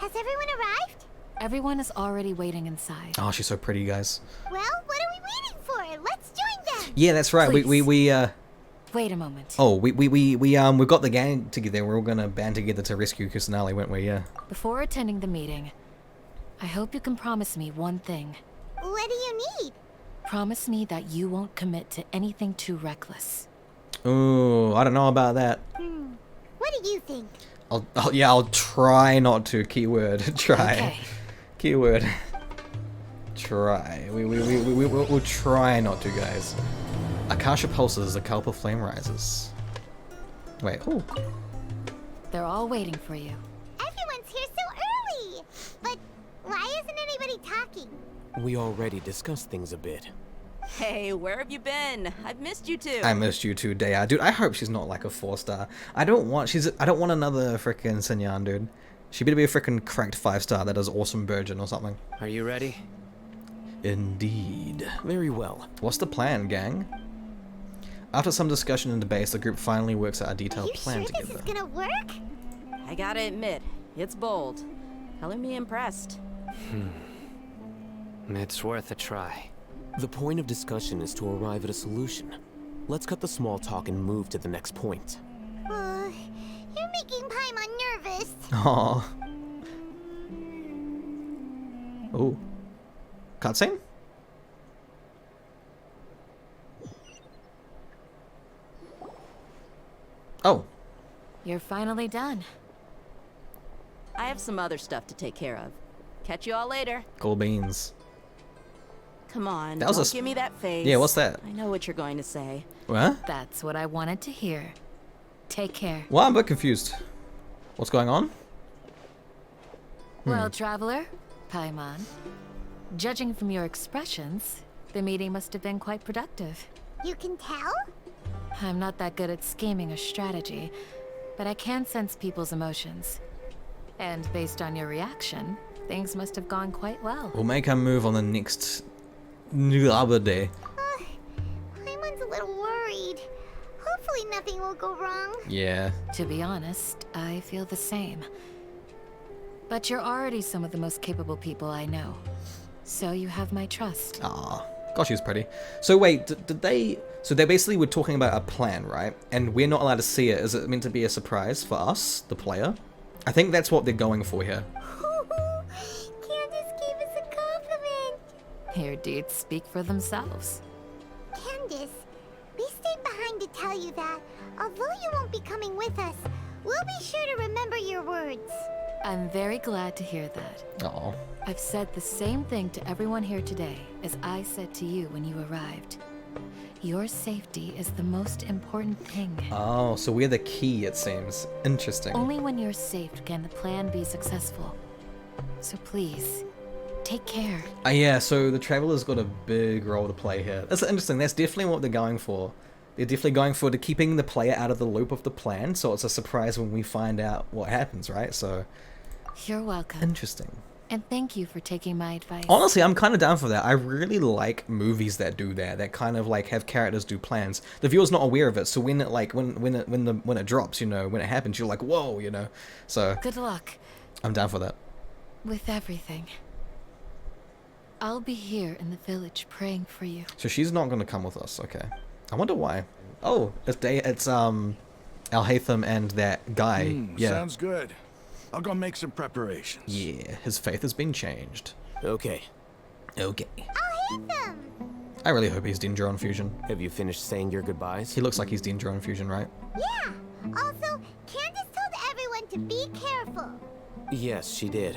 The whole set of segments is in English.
Has everyone arrived? Everyone is already waiting inside. Oh, she's so pretty, guys. Well, what are we waiting for? Let's join them! Yeah, that's right. Please. We Wait a moment. Oh, we got the gang together. We're all gonna band together to rescue Tighnari, weren't we? Yeah. Before attending the meeting, I hope you can promise me one thing. What do you need? Promise me that you won't commit to anything too reckless. Ooh, I don't know about that. What do you think? I'll try not to. Keyword, try. Okay. Keyword, try. We'll try not to, guys. Akasha pulses, the Kalpa flame rises. Wait, ooh. They're all waiting for you. Everyone's here so early! But why isn't anybody talking? We already discussed things a bit. Hey, where have you been? I've missed you too. I missed you too, Dea. Dude, I hope she's not like a 4-star. I don't want another frickin' Sinyan, dude. She better be a frickin' cracked 5-star that does awesome Virgin or something. Are you ready? Indeed. Very well. What's the plan, gang? After some discussion and debate, the group finally works out a detailed plan Are you sure together. this is gonna work? I gotta admit, it's bold. Color me impressed. It's worth a try. The point of discussion is to arrive at a solution. Let's cut the small talk and move to the next point. You're making Paimon nervous. Aww. Oh. Cutscene? Oh. You're finally done. I have some other stuff to take care of. Catch you all later. Cool beans. Come on, That was don't a give me that face. Yeah, what's that? I know what you're going to say. What? That's what I wanted to hear. Take care. Well, I'm a bit confused. What's going on? Well, traveler, Paimon, judging from your expressions, the meeting must have been quite productive. You can tell? I'm not that good at scheming or strategy, but I can sense people's emotions. And based on your reaction, things must have gone quite well. We'll make our move on the next other day. Paimon's a little worried. Hopefully nothing will go wrong. Yeah. To be honest, I feel the same. But you're already some of the most capable people I know. So you have my trust. Aw. Gosh, she's pretty. So wait, did they... So they basically were talking about a plan, right? And we're not allowed to see it. Is it meant to be a surprise for us, the player? I think that's what they're going for here. Candace gave us a compliment. Your deeds speak for themselves. Candace, we stayed behind to tell you that, although you won't be coming with us, we'll be sure to remember your words. I'm very glad to hear that. Aw. I've said the same thing to everyone here today as I said to you when you arrived. Your safety is the most important thing. Oh, so we're the key, it seems. Interesting. Only when you're safe can the plan be successful. So please, take care. Yeah, so the Traveler's got a big role to play here. That's interesting. That's definitely what they're going for. They're definitely going for keeping the player out of the loop of the plan, so it's a surprise when we find out what happens, right? So, You're welcome. interesting. And thank you for taking my advice. Honestly, I'm kind of down for that. I really like movies that do that kind of like have characters do plans. The viewer's not aware of it, so when it like when it drops, you know, when it happens, you're like, whoa, you know. So Good luck I'm down for that. with everything. I'll be here in the village praying for you. So she's not gonna come with us. Okay. I wonder why. Oh, it's Al-Haytham and that guy. Yeah. Sounds good. I'll go make some preparations. Yeah, his faith has been changed. Okay. Okay. I'll hate them. I really hope he's Dendron Fusion. Have you finished saying your goodbyes? He looks like he's Dendron Fusion, right? Yeah. Also, Candace told everyone to be careful. Yes, she did.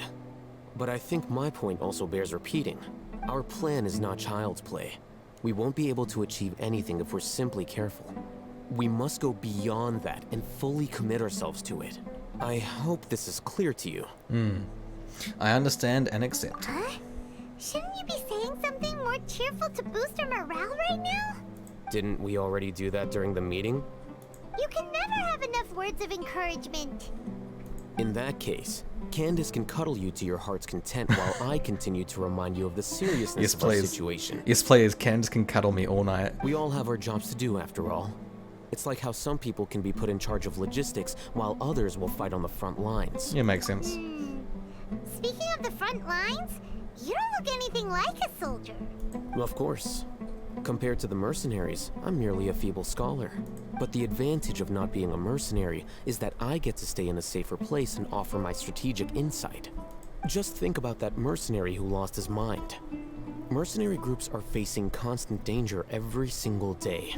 But I think my point also bears repeating. Our plan is not child's play. We won't be able to achieve anything if we're simply careful. We must go beyond that and fully commit ourselves to it. I hope this is clear to you. I understand and accept. Huh? Shouldn't you be saying something more cheerful to boost our morale right now? Didn't we already do that during the meeting? You can never have enough words of encouragement. In that case, Candace can cuddle you to your heart's content while I continue to remind you of the seriousness Yes, of our please. situation. Yes, please. Candace can cuddle me all night. We all have our jobs to do after all. It's like how some people can be put in charge of logistics while others will fight on the front lines. Yeah, makes sense. Speaking of the front lines, you don't look anything like a soldier. Of course. Compared to the mercenaries, I'm merely a feeble scholar. But the advantage of not being a mercenary is that I get to stay in a safer place and offer my strategic insight. Just think about that mercenary who lost his mind. Mercenary groups are facing constant danger every single day.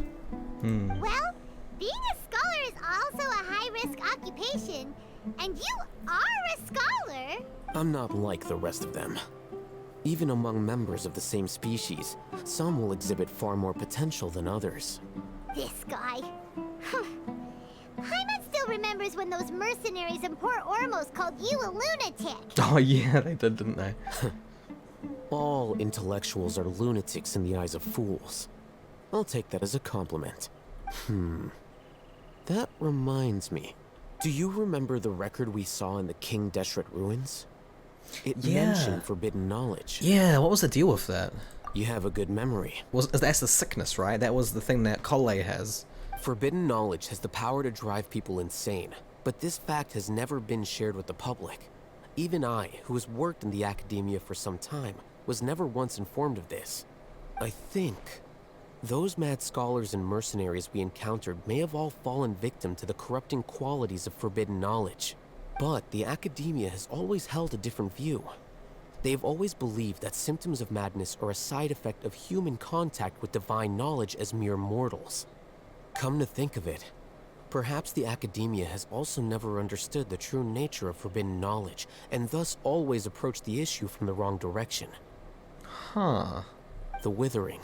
Well, being a scholar is also a high-risk occupation, and you are a scholar. I'm not like the rest of them. Even among members of the same species, some will exhibit far more potential than others. This guy. Hyman still remembers when those mercenaries in Port Ormos called you a lunatic. Oh yeah, they did, didn't they? All intellectuals are lunatics in the eyes of fools. I'll take that as a compliment. That reminds me. Do you remember the record we saw in the King Deshret ruins? It mentioned forbidden knowledge. Yeah, what was the deal with that? You have a good memory. That's the sickness, right? That was the thing that Collei has. Forbidden knowledge has the power to drive people insane, but this fact has never been shared with the public. Even I, who has worked in the academia for some time, was never once informed of this. I think those mad scholars and mercenaries we encountered may have all fallen victim to the corrupting qualities of forbidden knowledge. But the academia has always held a different view. They have always believed that symptoms of madness are a side effect of human contact with divine knowledge as mere mortals. Come to think of it, perhaps the academia has also never understood the true nature of forbidden knowledge, and thus always approached the issue from the wrong direction. Huh. The Withering,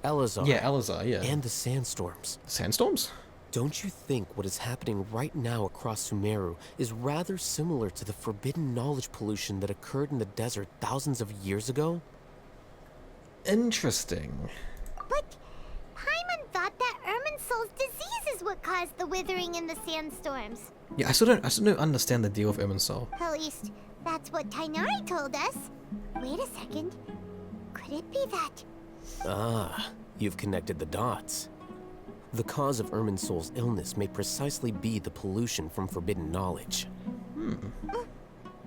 Elazar, Yeah, Elazar, yeah. and the Sandstorms. Sandstorms? Don't you think what is happening right now across Sumeru is rather similar to the forbidden knowledge pollution that occurred in the desert thousands of years ago? Interesting. But Hyman thought that Irminsul's disease is what caused the withering and the sandstorms. Yeah, I still don't understand the deal with Irminsul. At least, that's what Tighnari told us. Wait a second. Could it be that? Ah, you've connected the dots. The cause of Irminsul's illness may precisely be the pollution from forbidden knowledge. But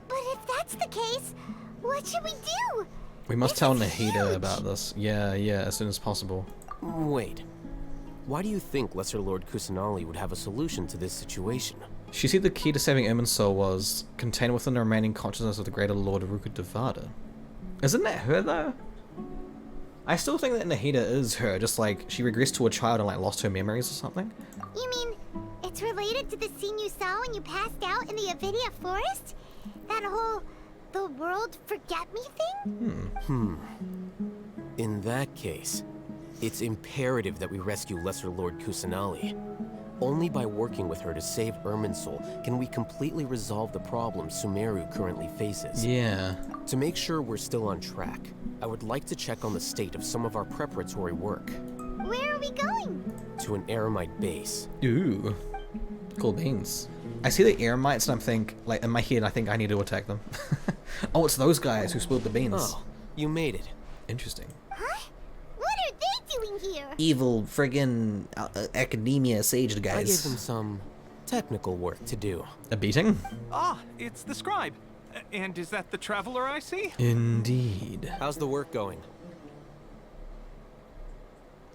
if that's the case, what should we do? We must This tell is Nahida huge. about this. Yeah, as soon as possible. Wait. Why do you think Lesser Lord Kusanali would have a solution to this situation? She said the key to saving Irminsul was contained within the remaining consciousness of the greater Lord Rukkhadevada. Isn't that her, though? I still think that Nahida is her, just like she regressed to a child and like lost her memories or something. You mean it's related to the scene you saw when you passed out in the Avidia forest? That whole the world forget me thing? In that case, it's imperative that we rescue Lesser Lord Kusanali. Only by working with her to save Irminsul can we completely resolve the problem Sumeru currently faces. Yeah. To make sure we're still on track, I would like to check on the state of some of our preparatory work. Where are we going? To an Eremite base. Ooh. Cool beans. I see the Eremites and I'm in my head, I think I need to attack them. Oh, it's those guys who spilled the beans. Oh, you made it. Interesting. Huh? What are they doing here? Evil friggin' academia sage guys. I gave them some technical work to do. A beating? Ah, it's the scribe. And is that the traveler I see? Indeed. How's the work going?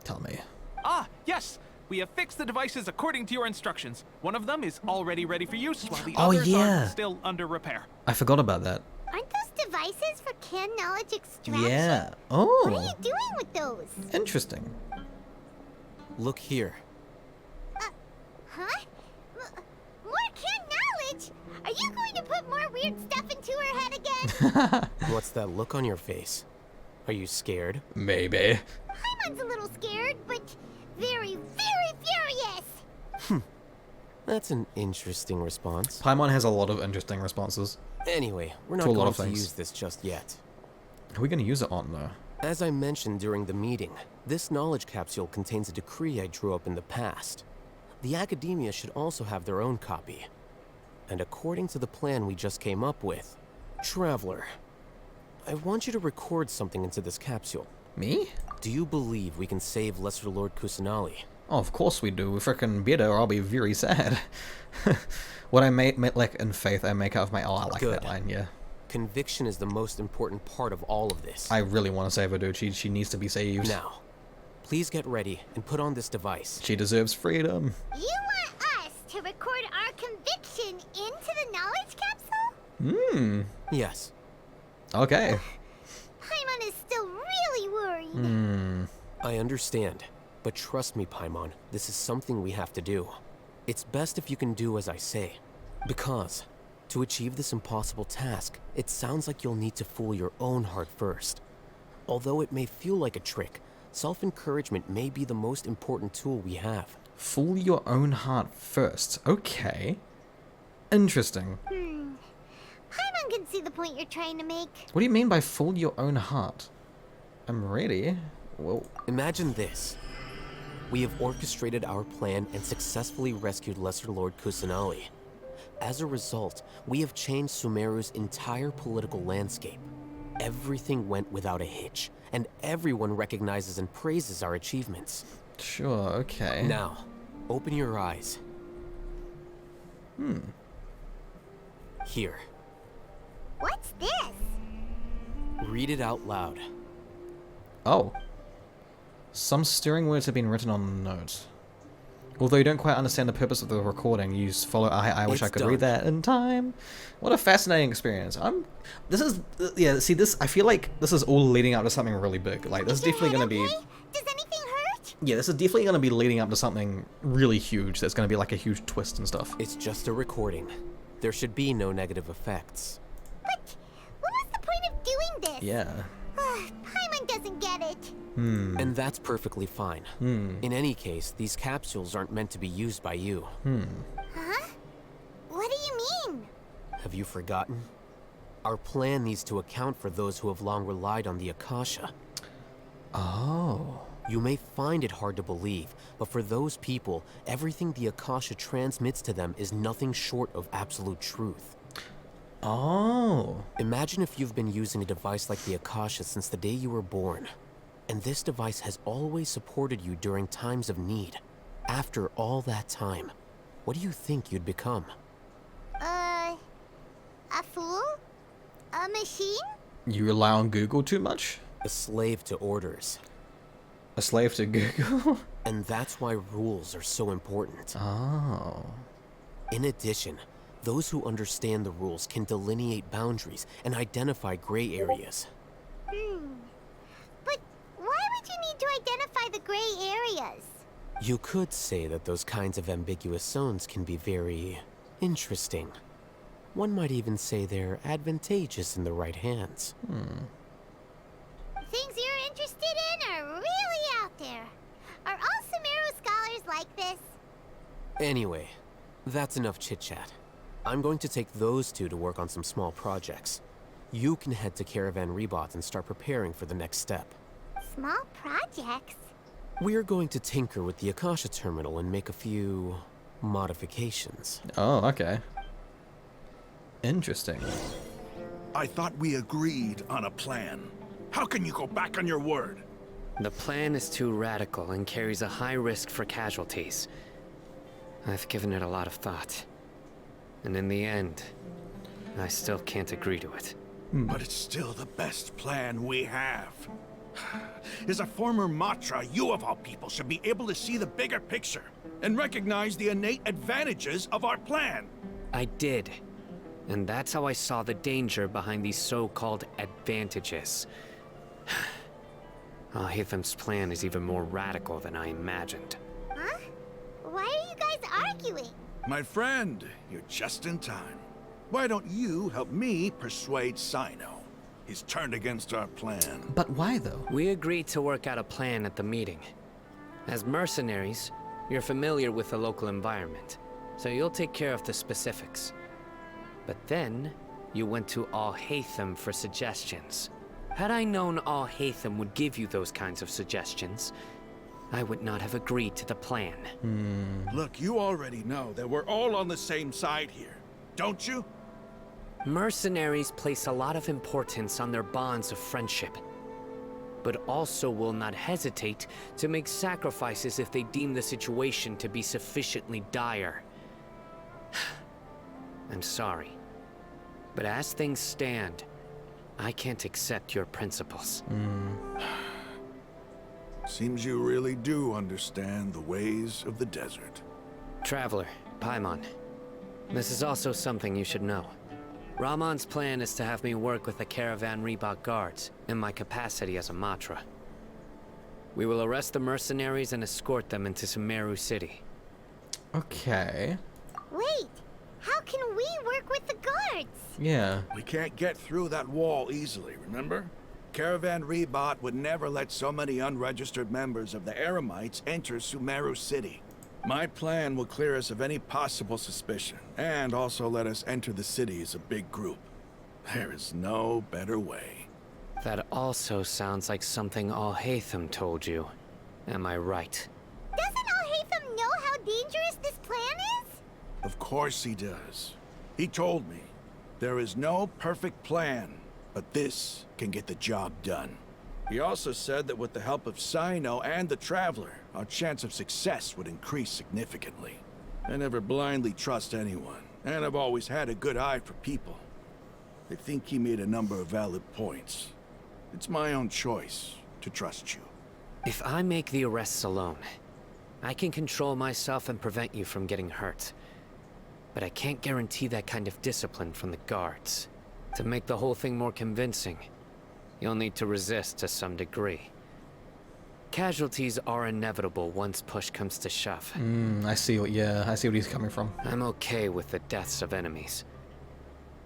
Tell me. Ah, yes. We have fixed the devices according to your instructions. One of them is already ready for use, while the Oh, others yeah. are still under repair. I forgot about that. Aren't those devices for can knowledge extraction? Yeah. What are Oh. you doing with those? Interesting. Look here. Huh? More can knowledge? Are you going to put more weird stuff into her head again? What's that look on your face? Are you scared? Maybe. Hyman's a little scared, but very, very furious. That's an interesting response. Paimon has a lot of interesting responses. Anyway, we're not To a lot going of to things. use this just yet. Who are we going to use it on, though? As I mentioned during the meeting, this knowledge capsule contains a decree I drew up in the past. The academia should also have their own copy. And according to the plan we just came up with, Traveler, I want you to record something into this capsule. Me? Do you believe we can save Lesser Lord Kusanali? Oh, of course we do. We frickin' better, or I'll be very sad. What I like in faith, I make out of my... Oh, I like Good. that line, yeah. Conviction is the most important part of all of this. I really want to save her, dude. She needs to be saved. Now, please get ready and put on this device. She deserves freedom. You want us to record our conviction into the knowledge capsule? Yes. Okay. Paimon is still really worried. I understand, but trust me, Paimon, this is something we have to do. It's best if you can do as I say. Because, to achieve this impossible task, it sounds like you'll need to fool your own heart first. Although it may feel like a trick, self-encouragement may be the most important tool we have. Fool your own heart first. Okay. Interesting. Paimon can see the point you're trying to make. What do you mean by fool your own heart? I'm ready. Well, Imagine this. We have orchestrated our plan and successfully rescued Lesser Lord Kusanali. As a result, we have changed Sumeru's entire political landscape. Everything went without a hitch, and everyone recognizes and praises our achievements. sure, okay. Now, open your eyes. Here, What's this? read it out loud. Oh. Some stirring words have been written on the note. Although you don't quite understand the purpose of the recording, you follow. I wish I It's could read done. that in time. What a fascinating experience. This is. Yeah, see, this. I feel like this is all leading up to something really big. Like, this is Your definitely head going to be. okay? Does anything hurt? Yeah, this is definitely going to be leading up to something really huge. That's going to be like a huge twist and stuff. It's just a recording. There should be no negative effects. But what was the point of doing this? Yeah. Paimon doesn't get it. And that's perfectly fine. In any case, these capsules aren't meant to be used by you. Huh? What do you mean? Have you forgotten? Our plan needs to account for those who have long relied on the Akasha. Oh. You may find it hard to believe, but for those people, everything the Akasha transmits to them is nothing short of absolute truth. Oh. Imagine if you've been using a device like the Akasha since the day you were born. And this device has always supported you during times of need. After all that time, what do you think you'd become? A fool? A machine? You rely on Google too much? A slave to orders. A slave to Google? And that's why rules are so important. Oh. In addition, those who understand the rules can delineate boundaries and identify gray areas. But why would you need to identify the gray areas? You could say that those kinds of ambiguous zones can be very interesting. One might even say they're advantageous in the right hands. Things you're interested in are really out there. Are all Sumeru scholars like this? Anyway, that's enough chit-chat. I'm going to take those two to work on some small projects. You can head to Caravan Ribat and start preparing for the next step. Small projects? We're going to tinker with the Akasha terminal and make a few modifications. Oh, okay. Interesting. I thought we agreed on a plan. How can you go back on your word? The plan is too radical and carries a high risk for casualties. I've given it a lot of thought. And in the end, I still can't agree to it. But it's still the best plan we have. As a former Matra, you of all people should be able to see the bigger picture and recognize the innate advantages of our plan. I did. And that's how I saw the danger behind these so-called advantages. Al-Hitham's plan is even more radical than I imagined. Huh? Why are you guys arguing? My friend, you're just in time. Why don't you help me persuade Sino? He's turned against our plan. But why, though? We agreed to work out a plan at the meeting. As mercenaries, you're familiar with the local environment, so you'll take care of the specifics. But then, you went to Al-Haytham for suggestions. Had I known Al-Haytham would give you those kinds of suggestions, I would not have agreed to the plan. Look, you already know that we're all on the same side here, don't you? Mercenaries place a lot of importance on their bonds of friendship, but also will not hesitate to make sacrifices if they deem the situation to be sufficiently dire. I'm sorry, But as things stand, I can't accept your principles. Seems you really do understand the ways of the desert. Traveler, Paimon. This is also something you should know. Ramon's plan is to have me work with the Caravan Ribat guards in my capacity as a Matra. We will arrest the mercenaries and escort them into Sumeru City. Okay. Wait, how can we work with the guards? Yeah. We can't get through that wall easily, remember? Caravan Ribat would never let so many unregistered members of the Eremites enter Sumeru City. My plan will clear us of any possible suspicion, and also let us enter the city as a big group. There is no better way. That also sounds like something Al-Haytham told you. Am I right? Doesn't Al-Haytham know how dangerous this plan is? Of course he does. He told me, there is no perfect plan, but this can get the job done. He also said that with the help of Cyno and the Traveler, our chance of success would increase significantly. I never blindly trust anyone, and I've always had a good eye for people. I think he made a number of valid points. It's my own choice to trust you. If I make the arrests alone, I can control myself and prevent you from getting hurt. But I can't guarantee that kind of discipline from the guards. To make the whole thing more convincing, you'll need to resist to some degree. Casualties are inevitable once push comes to shove. I see what he's coming from. I'm okay with the deaths of enemies.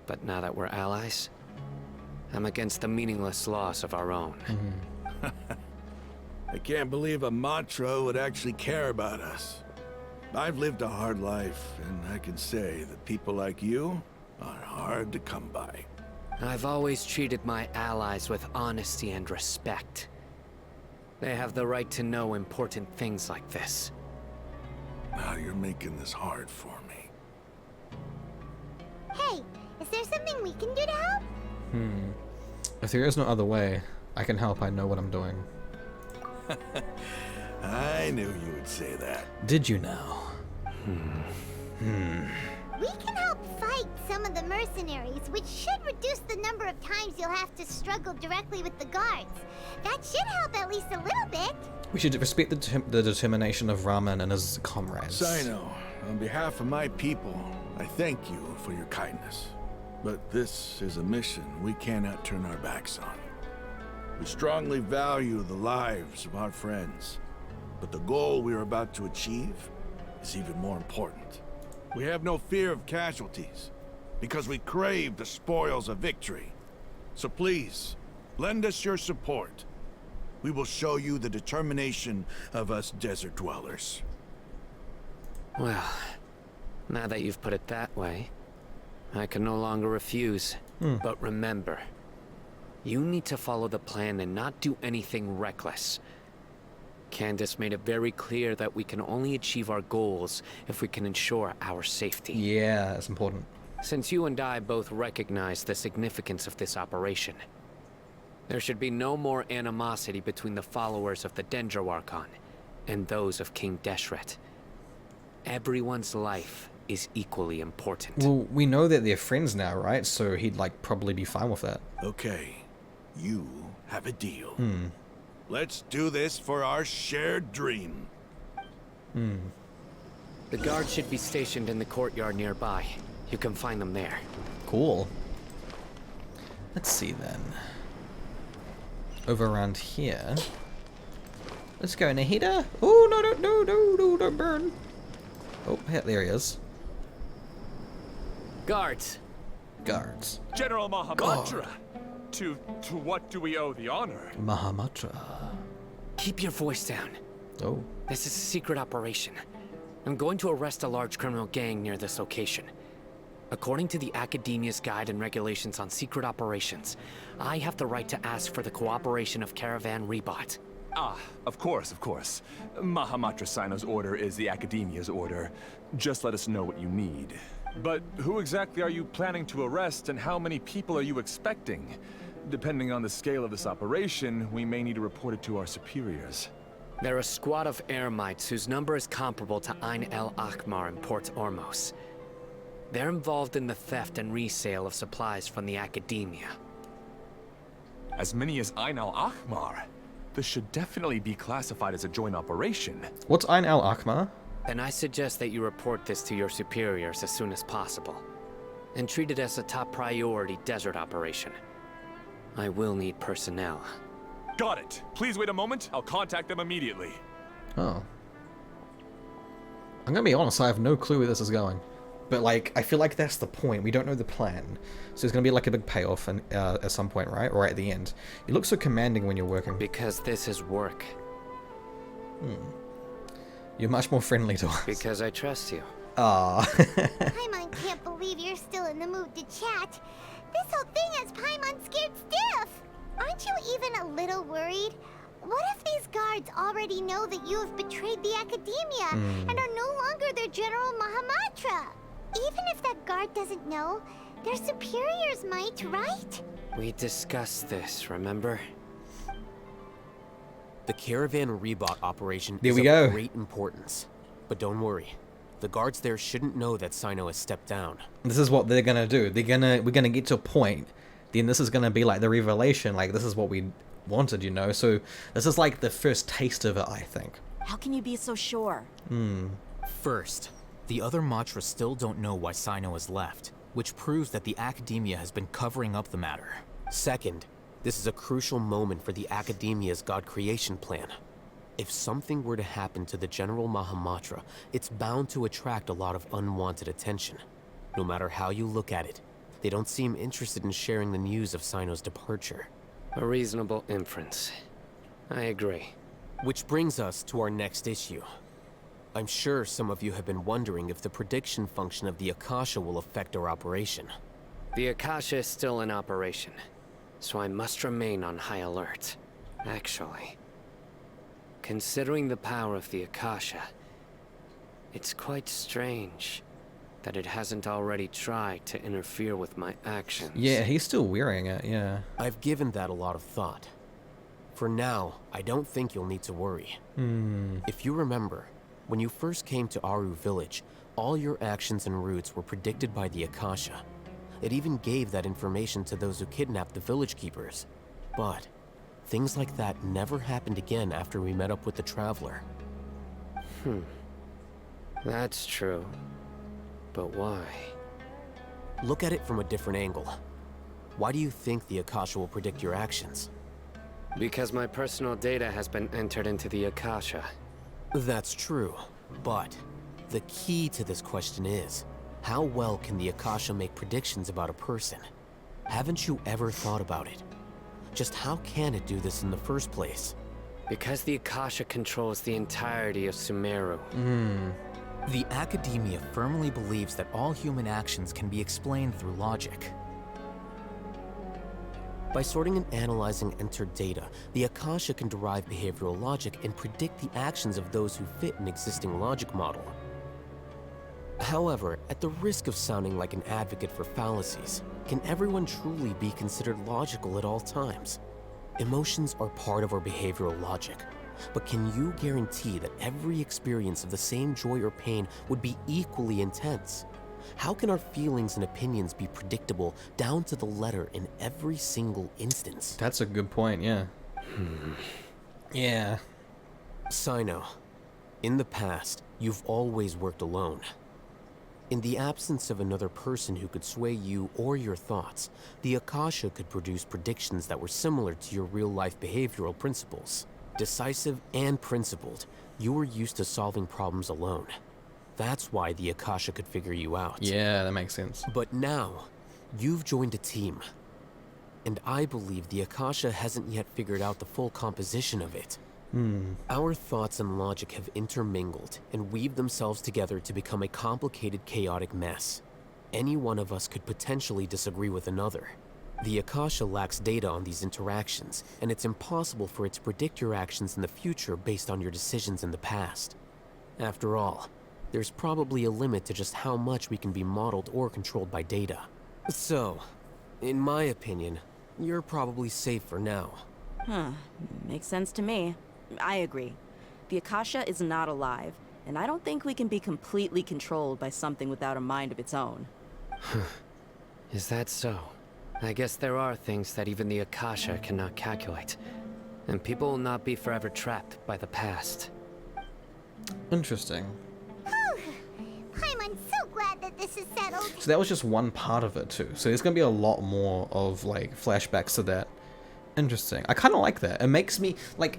But now that we're allies, I'm against the meaningless loss of our own. I can't believe a Matra would actually care about us. I've lived a hard life, and I can say that people like you are hard to come by. I've always treated my allies with honesty and respect. They have the right to know important things like this. Now you're making this hard for me. Hey, is there something we can do to help? If there is no other way, I can help. I know what I'm doing. I knew you would say that. Did you know? We can help fight some of the mercenaries, which should reduce the number of times you'll have to struggle directly with the guards. That should help at least a little bit. We should respect the determination of Raman and his comrades. Cyno, on behalf of my people, I thank you for your kindness. But this is a mission we cannot turn our backs on. We strongly value the lives of our friends, but the goal we are about to achieve is even more important. We have no fear of casualties, because we crave the spoils of victory. So please, lend us your support. We will show you the determination of us desert dwellers. Well, now that you've put it that way, I can no longer refuse. But remember, you need to follow the plan and not do anything reckless. Candace made it very clear that we can only achieve our goals if we can ensure our safety. Yeah, that's important. Since you and I both recognize the significance of this operation, there should be no more animosity between the followers of the Dendro Archon and those of King Deshret. Everyone's life is equally important. Well, we know that they're friends now, right? So he'd probably be fine with that. Okay, you have a deal. Let's do this for our shared dream. The guards should be stationed in the courtyard nearby. You can find them there. Cool. Let's see then. Over around here. Let's go, Nahida. Oh, no, don't burn. Oh, yeah, there he is. Guards! Guards. General Mahamatra! To what do we owe the honor? Mahamatra. Keep your voice down. Oh. This is a secret operation. I'm going to arrest a large criminal gang near this location. According to the Academia's Guide and Regulations on Secret Operations, I have the right to ask for the cooperation of Caravan Ribat. Ah, of course. Mahamatra Cyno's order is the Academia's order. Just let us know what you need. But who exactly are you planning to arrest, and how many people are you expecting? Depending on the scale of this operation, we may need to report it to our superiors. They're a squad of Eremites whose number is comparable to Ain el Akmar in Port Ormos. They're involved in the theft and resale of supplies from the Academia. As many as Ain al-Ahmar. This should definitely be classified as a joint operation. What's Ain al-Ahmar? Then I suggest that you report this to your superiors as soon as possible. And treat it as a top priority desert operation. I will need personnel. Got it. Please wait a moment. I'll contact them immediately. Oh. I'm gonna be honest, I have no clue where this is going. But, like, I feel like that's the point. We don't know the plan. So there's gonna be, like, a big payoff at some point, right? Or right at the end. You look so commanding when you're working. Because this is work. You're much more friendly to us. Because I trust you. Ah. Paimon can't believe you're still in the mood to chat. This whole thing has Paimon scared stiff. Aren't you even a little worried? What if these guards already know that you have betrayed the Academia and are no longer their General Mahamatra? Even if that guard doesn't know, their superiors might, right? We discussed this, remember? The Caravan Ribat operation There is we of go. great importance. But don't worry. The guards there shouldn't know that Sino has stepped down. This is what they're gonna do. We're gonna get to a point. Then this is gonna be like the revelation. Like, this is what we wanted, you know? So this is like the first taste of it, I think. How can you be so sure? First, the other Matra still don't know why Sino has left, which proves that the Academia has been covering up the matter. Second, this is a crucial moment for the Academia's God creation plan. If something were to happen to the General Mahamatra, it's bound to attract a lot of unwanted attention. No matter how you look at it, they don't seem interested in sharing the news of Sino's departure. A reasonable inference. I agree. Which brings us to our next issue. I'm sure some of you have been wondering if the prediction function of the Akasha will affect our operation. The Akasha is still in operation, so I must remain on high alert. Actually, considering the power of the Akasha, it's quite strange that it hasn't already tried to interfere with my actions. Yeah, he's still wearing it, yeah. I've given that a lot of thought. For now, I don't think you'll need to worry. If you remember, when you first came to Aru village, all your actions and routes were predicted by the Akasha. It even gave that information to those who kidnapped the village keepers. But things like that never happened again after we met up with the Traveler. That's true. But why? Look at it from a different angle. Why do you think the Akasha will predict your actions? Because my personal data has been entered into the Akasha. That's true, but the key to this question is, how well can the Akasha make predictions about a person? Haven't you ever thought about it? Just how can it do this in the first place? Because the Akasha controls the entirety of Sumeru. The Academia firmly believes that all human actions can be explained through logic. By sorting and analyzing entered data, the Akasha can derive behavioral logic and predict the actions of those who fit an existing logic model. However, at the risk of sounding like an advocate for fallacies, can everyone truly be considered logical at all times? Emotions are part of our behavioral logic, but can you guarantee that every experience of the same joy or pain would be equally intense? How can our feelings and opinions be predictable down to the letter in every single instance? That's a good point, yeah. Yeah. Sino, in the past, you've always worked alone. In the absence of another person who could sway you or your thoughts, the Akasha could produce predictions that were similar to your real-life behavioral principles. Decisive and principled, you were used to solving problems alone. That's why the Akasha could figure you out. Yeah, that makes sense. But now, you've joined a team. And I believe the Akasha hasn't yet figured out the full composition of it. Our thoughts and logic have intermingled and weaved themselves together to become a complicated, chaotic mess. Any one of us could potentially disagree with another. The Akasha lacks data on these interactions, and it's impossible for it to predict your actions in the future based on your decisions in the past. After all, there's probably a limit to just how much we can be modeled or controlled by data. So, in my opinion, you're probably safe for now. Makes sense to me. I agree. The Akasha is not alive, and I don't think we can be completely controlled by something without a mind of its own. Is that so? I guess there are things that even the Akasha cannot calculate. And people will not be forever trapped by the past. Interesting. I'm so glad that this is settled. So that was just one part of it too. So there's gonna be a lot more of like flashbacks to that. Interesting. I kind of like that. It makes me like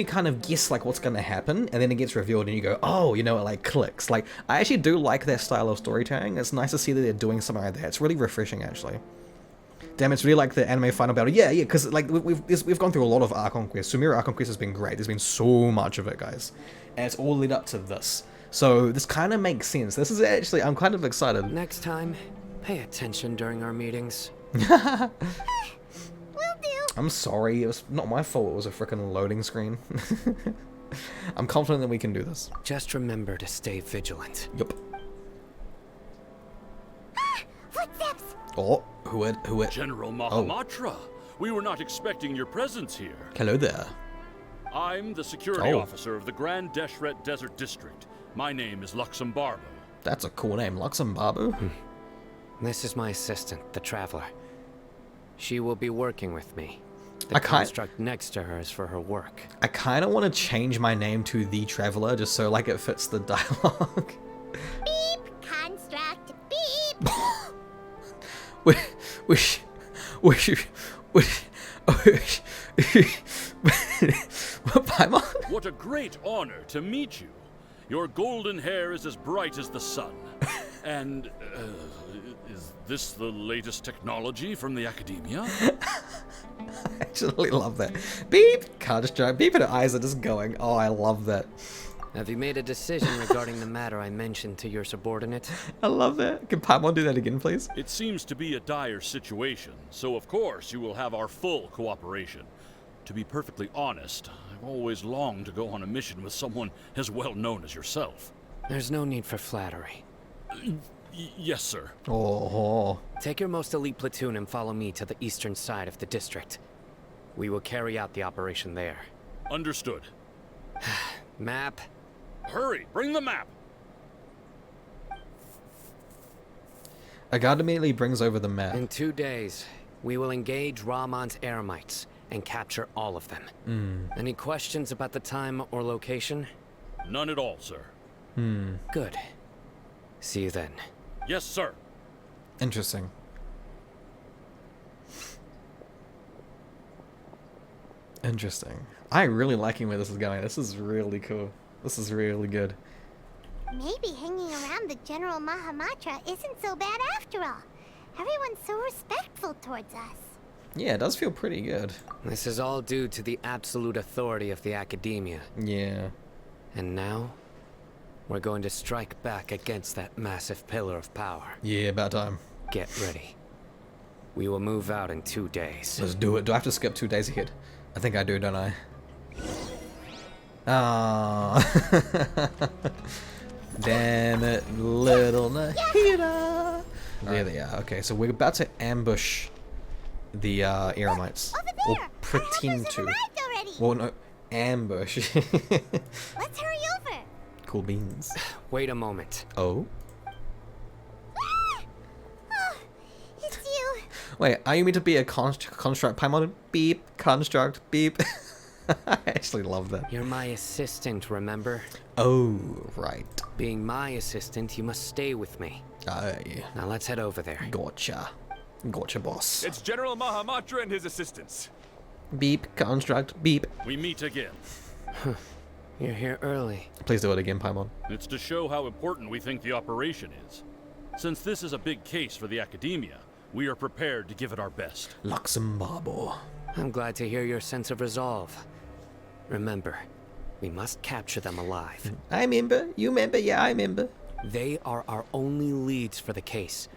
kind of guess like what's gonna happen, and then it gets revealed, and you go, oh, you know, it like clicks. Like I actually do like that style of storytelling. It's nice to see that they're doing something like that. It's really refreshing, actually. Damn, it's really like the anime final battle. Yeah, because like we've gone through a lot of Archon Quest. Sumeru Archon Quest has been great. There's been so much of it, guys, and it's all led up to this. So this kind of makes sense. This is actually, I'm kind of excited. Next time, pay attention during our meetings. Will do. I'm sorry, it was not my fault. It was a freaking loading screen. I'm confident that we can do this. Just remember to stay vigilant. Yup. Footsteps. Oh, who it? General Mahamatra, we were not expecting your presence here. Hello there. I'm the security officer of the Grand Deshret Desert District. My name is Luxembarbo. That's a cool name, Luxembarbo. This is my assistant, the Traveler. She will be working with me. I The can't- construct next to her is for her work. I kind of want to change my name to The Traveler, just so like it fits the dialogue. Beep. Construct. Beep. Paimon? What a great honor to meet you. Your golden hair is as bright as the sun. And, is this the latest technology from the Academia? I actually love that. Beep! Construct. Beep, and her eyes are just going. Oh, I love that. Have you made a decision regarding the matter I mentioned to your subordinate? I love that. Can Paimon do that again, please? It seems to be a dire situation, so of course you will have our full cooperation. To be perfectly honest, I've always longed to go on a mission with someone as well known as yourself. There's no need for flattery. Yes, sir. Oh. Take your most elite platoon and follow me to the eastern side of the district. We will carry out the operation there. Understood. Map. Hurry, bring the map! A guard immediately brings over the map. In 2 days, we will engage Rahman's Eremites and capture all of them. Any questions about the time or location? None at all, sir. Good. See you then. Yes, sir. Interesting. Interesting. I'm really liking where this is going. This is really cool. This is really good. Maybe hanging around the General Mahamatra isn't so bad after all. Everyone's so respectful towards us. Yeah, it does feel pretty good. This is all due to the absolute authority of the Academia. Yeah. And now, we're going to strike back against that massive pillar of power. Yeah, about time. Get ready. We will move out in 2 days. Let's do it. Do I have to skip 2 days ahead? I think I do, don't I? Ah. Damn it, little Nahida. There they are. Okay, so we're about to ambush the Eremites. Or pretend to. Well, no, ambush. Let's hurry over. Cool beans. Wait a moment. Oh? Oh, it's you. Wait, are you meant to be a construct Paimon? Beep, construct, beep. I actually love that. You're my assistant, remember? Oh, right. Being my assistant, you must stay with me. Yeah. Now let's head over there. Gotcha. Gotcha, boss. It's General Mahamatra and his assistants. Beep, construct, beep. We meet again. You're here early. Please do it again, Paimon. It's to show how important we think the operation is. Since this is a big case for the Academia, we are prepared to give it our best. Luxembarbo. I'm glad to hear your sense of resolve. Remember, we must capture them alive. I remember. You remember? Yeah, I remember. They are our only leads for the case.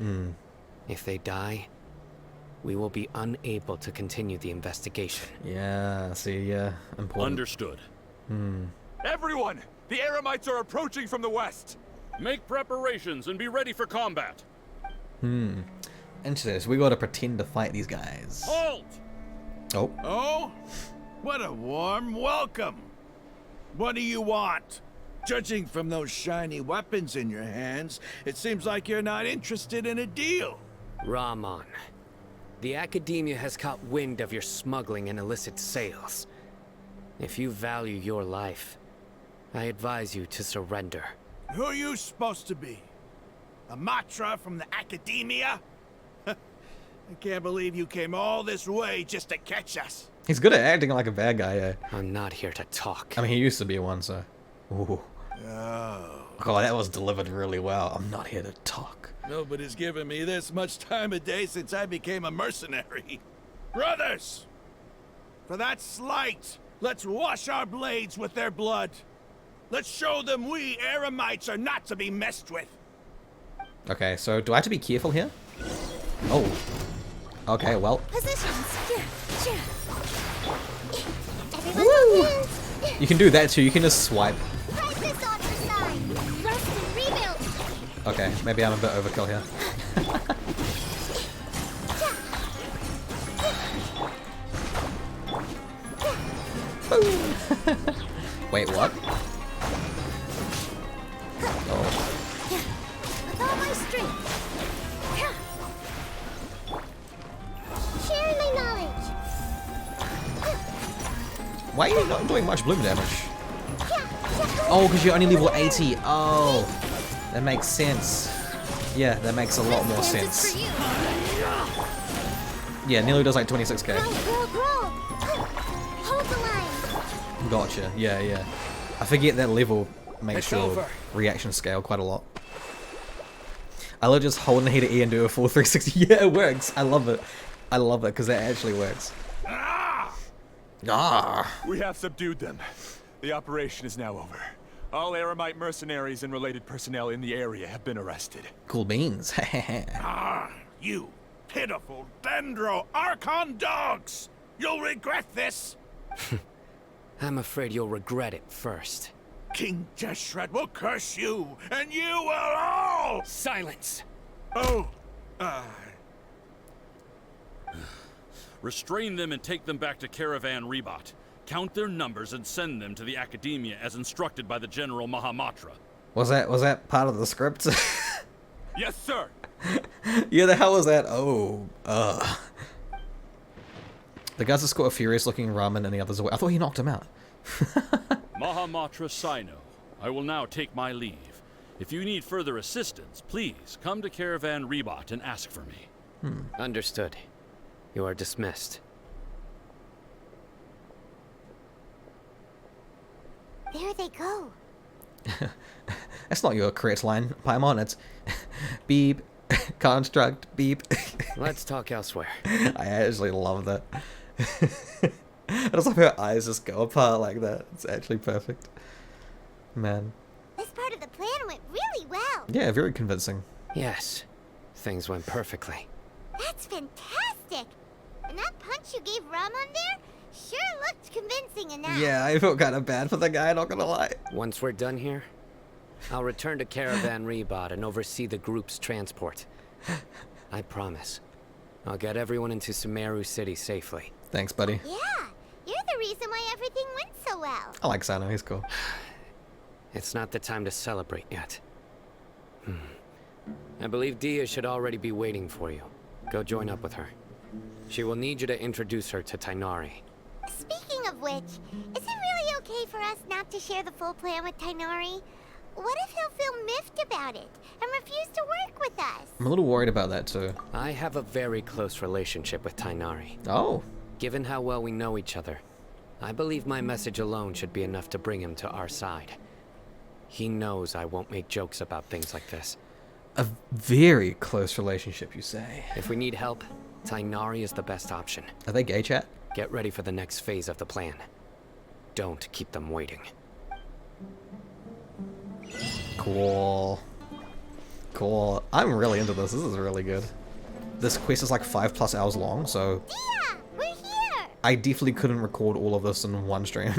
If they die, we will be unable to continue the investigation. Yeah, see, yeah. Important. Understood. Everyone! The Eremites are approaching from the west! Make preparations and be ready for combat. Into this, we gotta pretend to fight these guys. Halt! Oh. Oh? What a warm welcome. What do you want? Judging from those shiny weapons in your hands, it seems like you're not interested in a deal. Rahman, the Academia has caught wind of your smuggling and illicit sales. If you value your life, I advise you to surrender. Who are you supposed to be? A Matra from the Academia? I can't believe you came all this way just to catch us. He's good at acting like a bad guy, yeah. I'm not here to talk. I mean, he used to be one, so... Ooh. Oh. Oh, that was delivered really well. I'm not here to talk. Nobody's given me this much time of day since I became a mercenary. Brothers! For that slight, let's wash our blades with their blood. Let's show them we Eremites are not to be messed with. Okay, so do I have to be careful here? Oh. Okay, well. Positions. Woo! You can do that too. You can just swipe. Okay, maybe I'm a bit overkill here. Wait, what? Oh. With all my strength. Sharing my knowledge. Why are you not doing much bloom damage? Oh, because you're only level 80. Oh, that makes sense. Yeah, that makes a lot more sense. Yeah, Nilo does like 26k. Hold the line. Gotcha. Yeah, yeah. I forget that level makes your reaction scale quite a lot. I love just holding the header E and do a full 360. Yeah, it works. I love it. I love it because that actually works. Ah! We have subdued them. The operation is now over. All Eremite mercenaries and related personnel in the area have been arrested. Cool beans. You pitiful Dendro Archon dogs! You'll regret this! I'm afraid you'll regret it first. King Jeshret will curse you, and you will all! Silence! Oh, Restrain them and take them back to Caravan Ribat. Count their numbers and send them to the Academia as instructed by the General Mahamatra. Was that part of the script? Yes, sir! Yeah, the hell was that? Oh, The guys escort a furious-looking Ramen and the others away. I thought he knocked him out. Mahamatra Sino, I will now take my leave. If you need further assistance, please come to Caravan Ribat and ask for me. Understood. You are dismissed. There they go. That's not your correct line, Paimon. It's beep, construct, beep. Let's talk elsewhere. I actually love that. I just love her eyes just go apart like that. It's actually perfect. Man. This part of the plan went really well. Yeah, very convincing. Yes. Things went perfectly. That's fantastic. And that punch you gave Ramon there sure looked convincing enough. Yeah, I felt kind of bad for the guy, not gonna lie. Once we're done here, I'll return to Caravan Ribat and oversee the group's transport. I promise. I'll get everyone into Sumeru City safely. Thanks, buddy. Yeah, you're the reason why everything went so well. I like Sano, he's cool. It's not the time to celebrate yet. I believe Dia should already be waiting for you. Go join up with her. She will need you to introduce her to Tighnari. Speaking of which, is it really okay for us not to share the full plan with Tighnari? What if he'll feel miffed about it and refuse to work with us? I'm a little worried about that too. I have a very close relationship with Tighnari. Oh. Given how well we know each other, I believe my message alone should be enough to bring him to our side. He knows I won't make jokes about things like this. A very close relationship, you say? If we need help, Tighnari is the best option. Are they gay, chat? Get ready for the next phase of the plan. Don't keep them waiting. Cool. Cool. I'm really into this. This is really good. This quest is like 5+ hours long, so... Yeah, we're here! I definitely couldn't record all of this in one stream.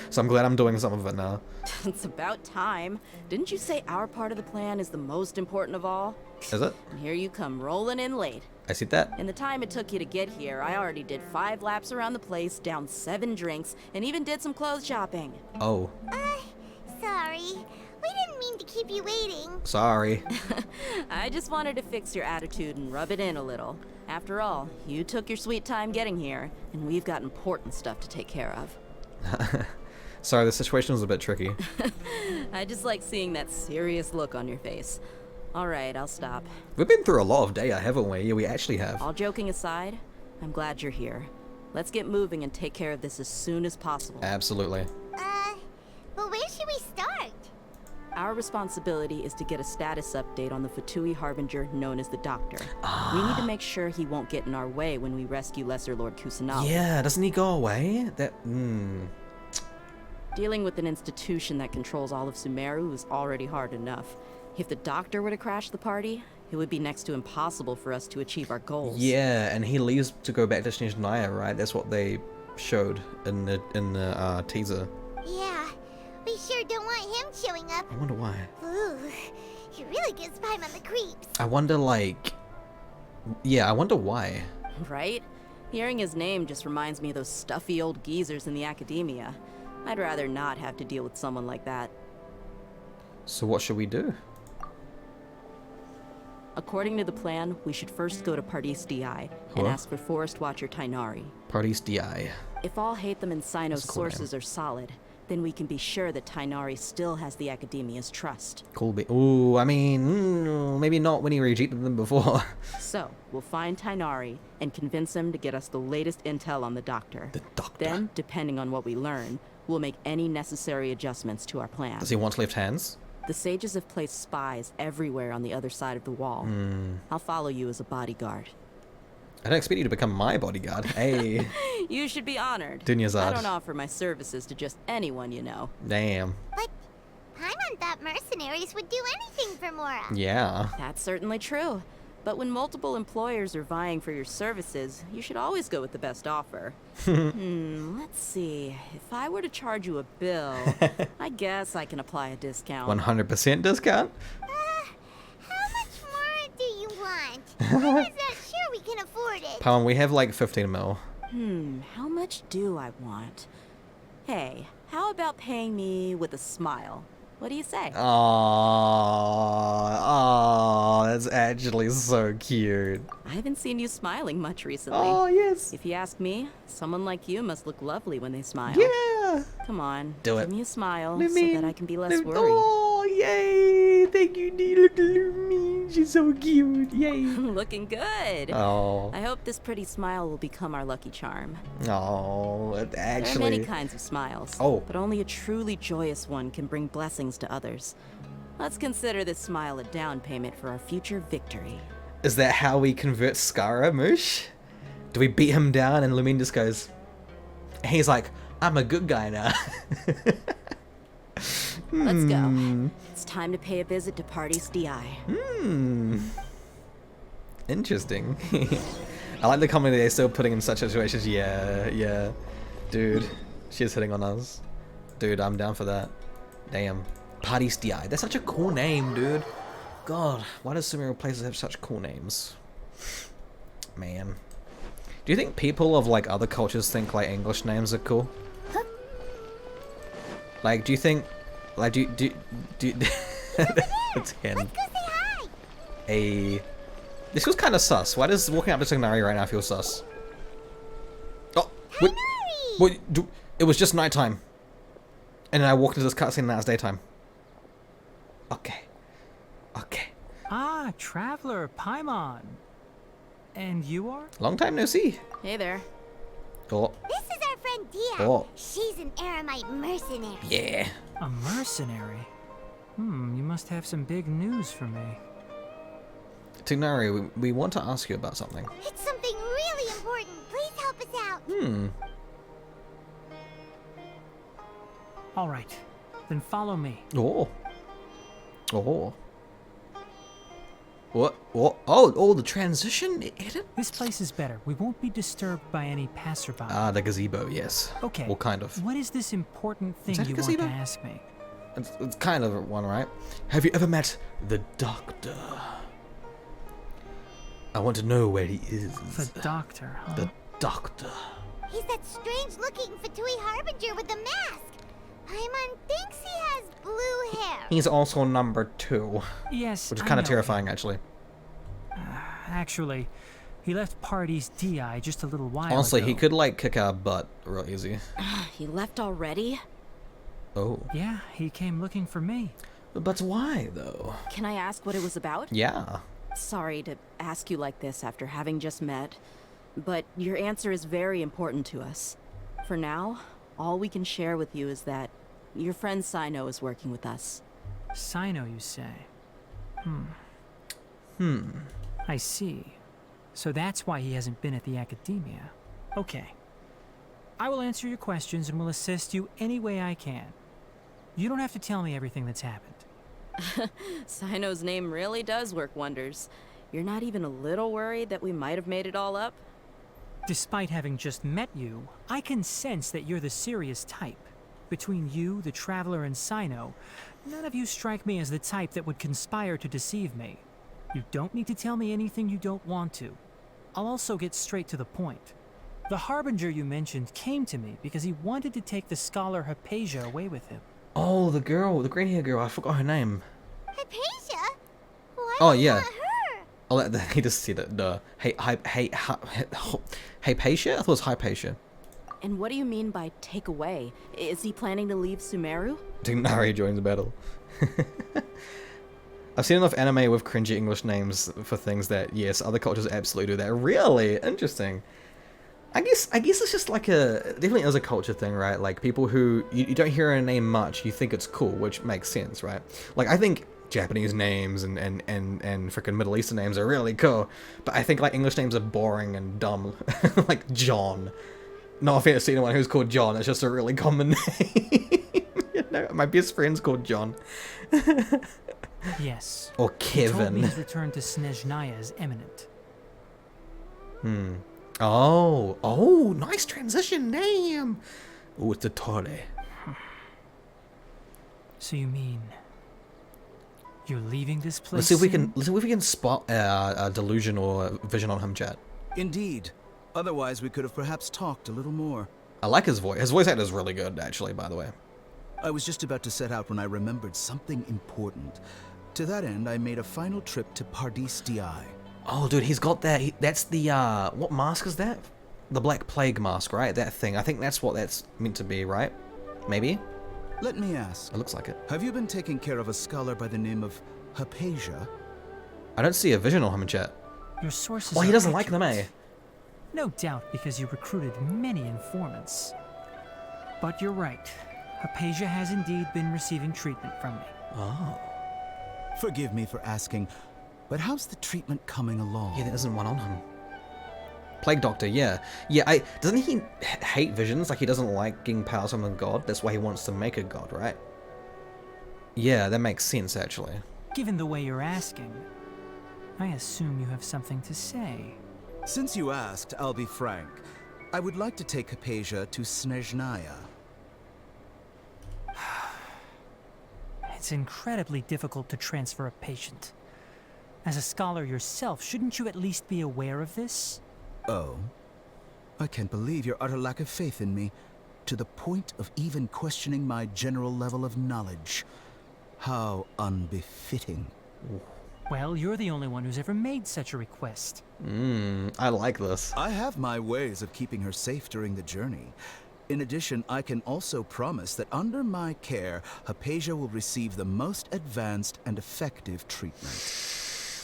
So I'm glad I'm doing some of it now. It's about time. Didn't you say our part of the plan is the most important of all? Is it? And here you come rolling in late. I see that. In the time it took you to get here, I already did 5 laps around the place, downed 7 drinks, and even did some clothes shopping. Oh. Sorry. keep you waiting. Sorry. I just wanted to fix your attitude and rub it in a little. After all, you took your sweet time getting here, and we've got important stuff to take care of. Sorry, the situation was a bit tricky. I just like seeing that serious look on your face. Alright, I'll stop. We've been through a lot of Daya, haven't we? Yeah, we actually have. All joking aside, I'm glad you're here. Let's get moving and take care of this as soon as possible. Absolutely. But where should we start? Our responsibility is to get a status update on the Fatui Harbinger known as the Doctor. We need to make sure he won't get in our way when we rescue Lesser Lord Kusanagi. Yeah, doesn't he go away? Dealing with an institution that controls all of Sumeru is already hard enough. If the Doctor were to crash the party, it would be next to impossible for us to achieve our goals. Yeah, and he leaves to go back to Tighnari, right? That's what they showed in the teaser. Yeah, we sure don't want him showing up. I wonder why. Ooh, he really gives Paimon the creeps. I wonder, like... Yeah, I wonder why. Right? Hearing his name just reminds me of those stuffy old geezers in the academia. I'd rather not have to deal with someone like that. So what should we do? According to the plan, we should first go to Pardis Di and ask for Forest Watcher Tighnari. Pardis Di. If all Hatham and Sino's Cool sources are solid, then we can be sure that Tighnari still has the Academia's trust. Cool. Ooh, I mean, maybe not when he rejected them before. So, we'll find Tighnari and convince him to get us the latest intel on the Doctor. The Doctor. Then, depending on what we learn, we'll make any necessary adjustments to our plan. Does he want left hands? The sages have placed spies everywhere on the other side of the wall. I'll follow you as a bodyguard. I don't expect you to become my bodyguard. Hey. You should be honored. Dunyazad. I don't offer my services to just anyone you know. Damn. But Paimon thought mercenaries would do anything for Mora. Yeah. That's certainly true. But when multiple employers are vying for your services, you should always go with the best offer. Let's see. If I were to charge you a bill, I guess I can apply a discount. 100% discount? How much more do you want? I'm not sure we can afford it. Paimon, we have like 15 mil. How much do I want? Hey, how about paying me with a smile? What do you say? Oh, that's actually so cute. I haven't seen you smiling much recently. Oh, yes. If you ask me, someone like you must look lovely when they smile. Yeah. Come on, Do it. give me a smile so that I can be less worried. Oh, yay. Thank you, Dee. Look at me. She's so cute. Yay. Looking good. Oh. I hope this pretty smile will become our lucky charm. Oh, it There are actually... many kinds of smiles. Oh. But only a truly joyous one can bring blessings to others. Let's consider this smile a down payment for our future victory. Is that how we convert Scaramouche? Do we beat him down and Lumine just goes... He's like, I'm a good guy now. Let's go. It's time to pay a visit to Pardis Di. Interesting. I like the comment that they're still putting in such situations. Yeah. Dude, she's hitting on us. Dude, I'm down for that. Damn. Pardis Di. That's such a cool name, dude. God, why does Sumeru places have such cool names? Man. Do you think people of like other cultures think like English names are cool? Like, do you think, like, do it's him. Let's go say hi. This was kind of sus. Why does walking up to Tighnari right now feel sus? Oh, wait, it was just nighttime. And then I walked into this cutscene and now it's daytime. Okay. Ah, Traveler, Paimon. And you are? Long time no see. Hey there. Oh, This is our friend Dia. Oh. She's an Aramite mercenary. yeah. A mercenary? You must have some big news for me. Tighnari, we want to ask you about something. It's something really important. Please help us out. All right, then follow me. Oh. What? Oh, the transition? This place is better. We won't be disturbed by any passerby. Ah, the gazebo, yes. Okay. Well, kind of. What is this important thing that a you want to gazebo? ask me? It's kind of one, right? Have you ever met the Doctor? I want to know where he is. The Doctor, huh? The Doctor. He's that strange-looking Fatui Harbinger with the mask. Paimon thinks he has blue hair. He's also number 2. Yes, Which is I kind of know. terrifying, actually. Actually, he left Party's DI just a little while Honestly, ago. he could, like, kick our butt real easy. He left already? Oh. Yeah, he came looking for me. But why, though? Can I ask what it was about? Yeah. Sorry to ask you like this after having just met, but your answer is very important to us. For now, all we can share with you is that your friend Sino is working with us. Sino, you say? I see. So that's why he hasn't been at the academia. Okay. I will answer your questions and will assist you any way I can. You don't have to tell me everything that's happened. Sino's name really does work wonders. You're not even a little worried that we might have made it all up? Despite having just met you, I can sense that you're the serious type. Between you, the Traveler, and Sino, none of you strike me as the type that would conspire to deceive me. You don't need to tell me anything you don't want to. I'll also get straight to the point. The Harbinger you mentioned came to me because he wanted to take the scholar Hypatia away with him. Oh, the girl, the green hair girl, I forgot her name. Hypatia? Why Oh, do you yeah. want her? Oh, he just said it, duh. Hypatia? I thought it was Hypatia. And what do you mean by take away? Is he planning to leave Sumeru? Tighnari joins the battle. I've seen enough anime with cringy English names for things that, yes, other cultures absolutely do that. Really? Interesting. I guess it's just like definitely is a culture thing, right? Like people who, you don't hear a name much, you think it's cool, which makes sense, right? Like I think Japanese names and freaking Middle Eastern names are really cool, but I think like English names are boring and dumb. Like John. No offense to anyone who's called John, it's just a really common name. You know, my best friend's called John. Yes. Or He told me Kevin. his return to Snezhnaya is imminent. Oh, nice transition, damn. Oh, it's a Torre. So you mean you're leaving this place? Let's see if we soon? can spot a delusion or vision on him, chat. Indeed. Otherwise, we could have perhaps talked a little more. I like his voice. His voice actor is really good, actually, by the way. I was just about to set out when I remembered something important. To that end, I made a final trip to Pardis Di. Oh, dude, he's got that. That's the, what mask is that? The Black Plague mask, right? That thing. I think that's what that's meant to be, right? Maybe? Let me ask. It looks like it. Have you been taking care of a scholar by the name of Hypatia? I don't see a vision on him, chat. Your sources Well, he are doesn't like them, accurate. eh? No doubt because you recruited many informants. But you're right. Hypatia has indeed been receiving treatment from me. Oh. Forgive me for asking, but how's the treatment coming along? Yeah, there isn't one on him. Plague Doctor, yeah. Yeah, doesn't he hate visions? Like, he doesn't like getting powers from a god? That's why he wants to make a god, right? Yeah, that makes sense, actually. Given the way you're asking, I assume you have something to say. Since you asked, I'll be frank. I would like to take Hypatia to Snezhnaya. It's incredibly difficult to transfer a patient. As a scholar yourself, shouldn't you at least be aware of this? Oh? I can't believe your utter lack of faith in me, to the point of even questioning my general level of knowledge. How unbefitting. Well, you're the only one who's ever made such a request. I like this. I have my ways of keeping her safe during the journey. In addition, I can also promise that under my care, Hypatia will receive the most advanced and effective treatment.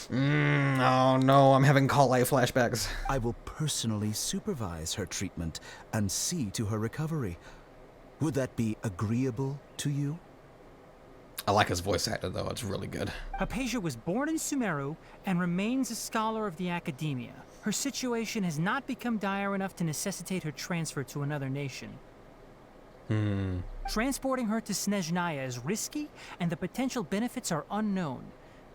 Oh no, I'm having Call A flashbacks. I will personally supervise her treatment and see to her recovery. Would that be agreeable to you? I like his voice actor, though. It's really good. Hypatia was born in Sumeru and remains a scholar of the academia. Her situation has not become dire enough to necessitate her transfer to another nation. Transporting her to Snezhnaya is risky, and the potential benefits are unknown.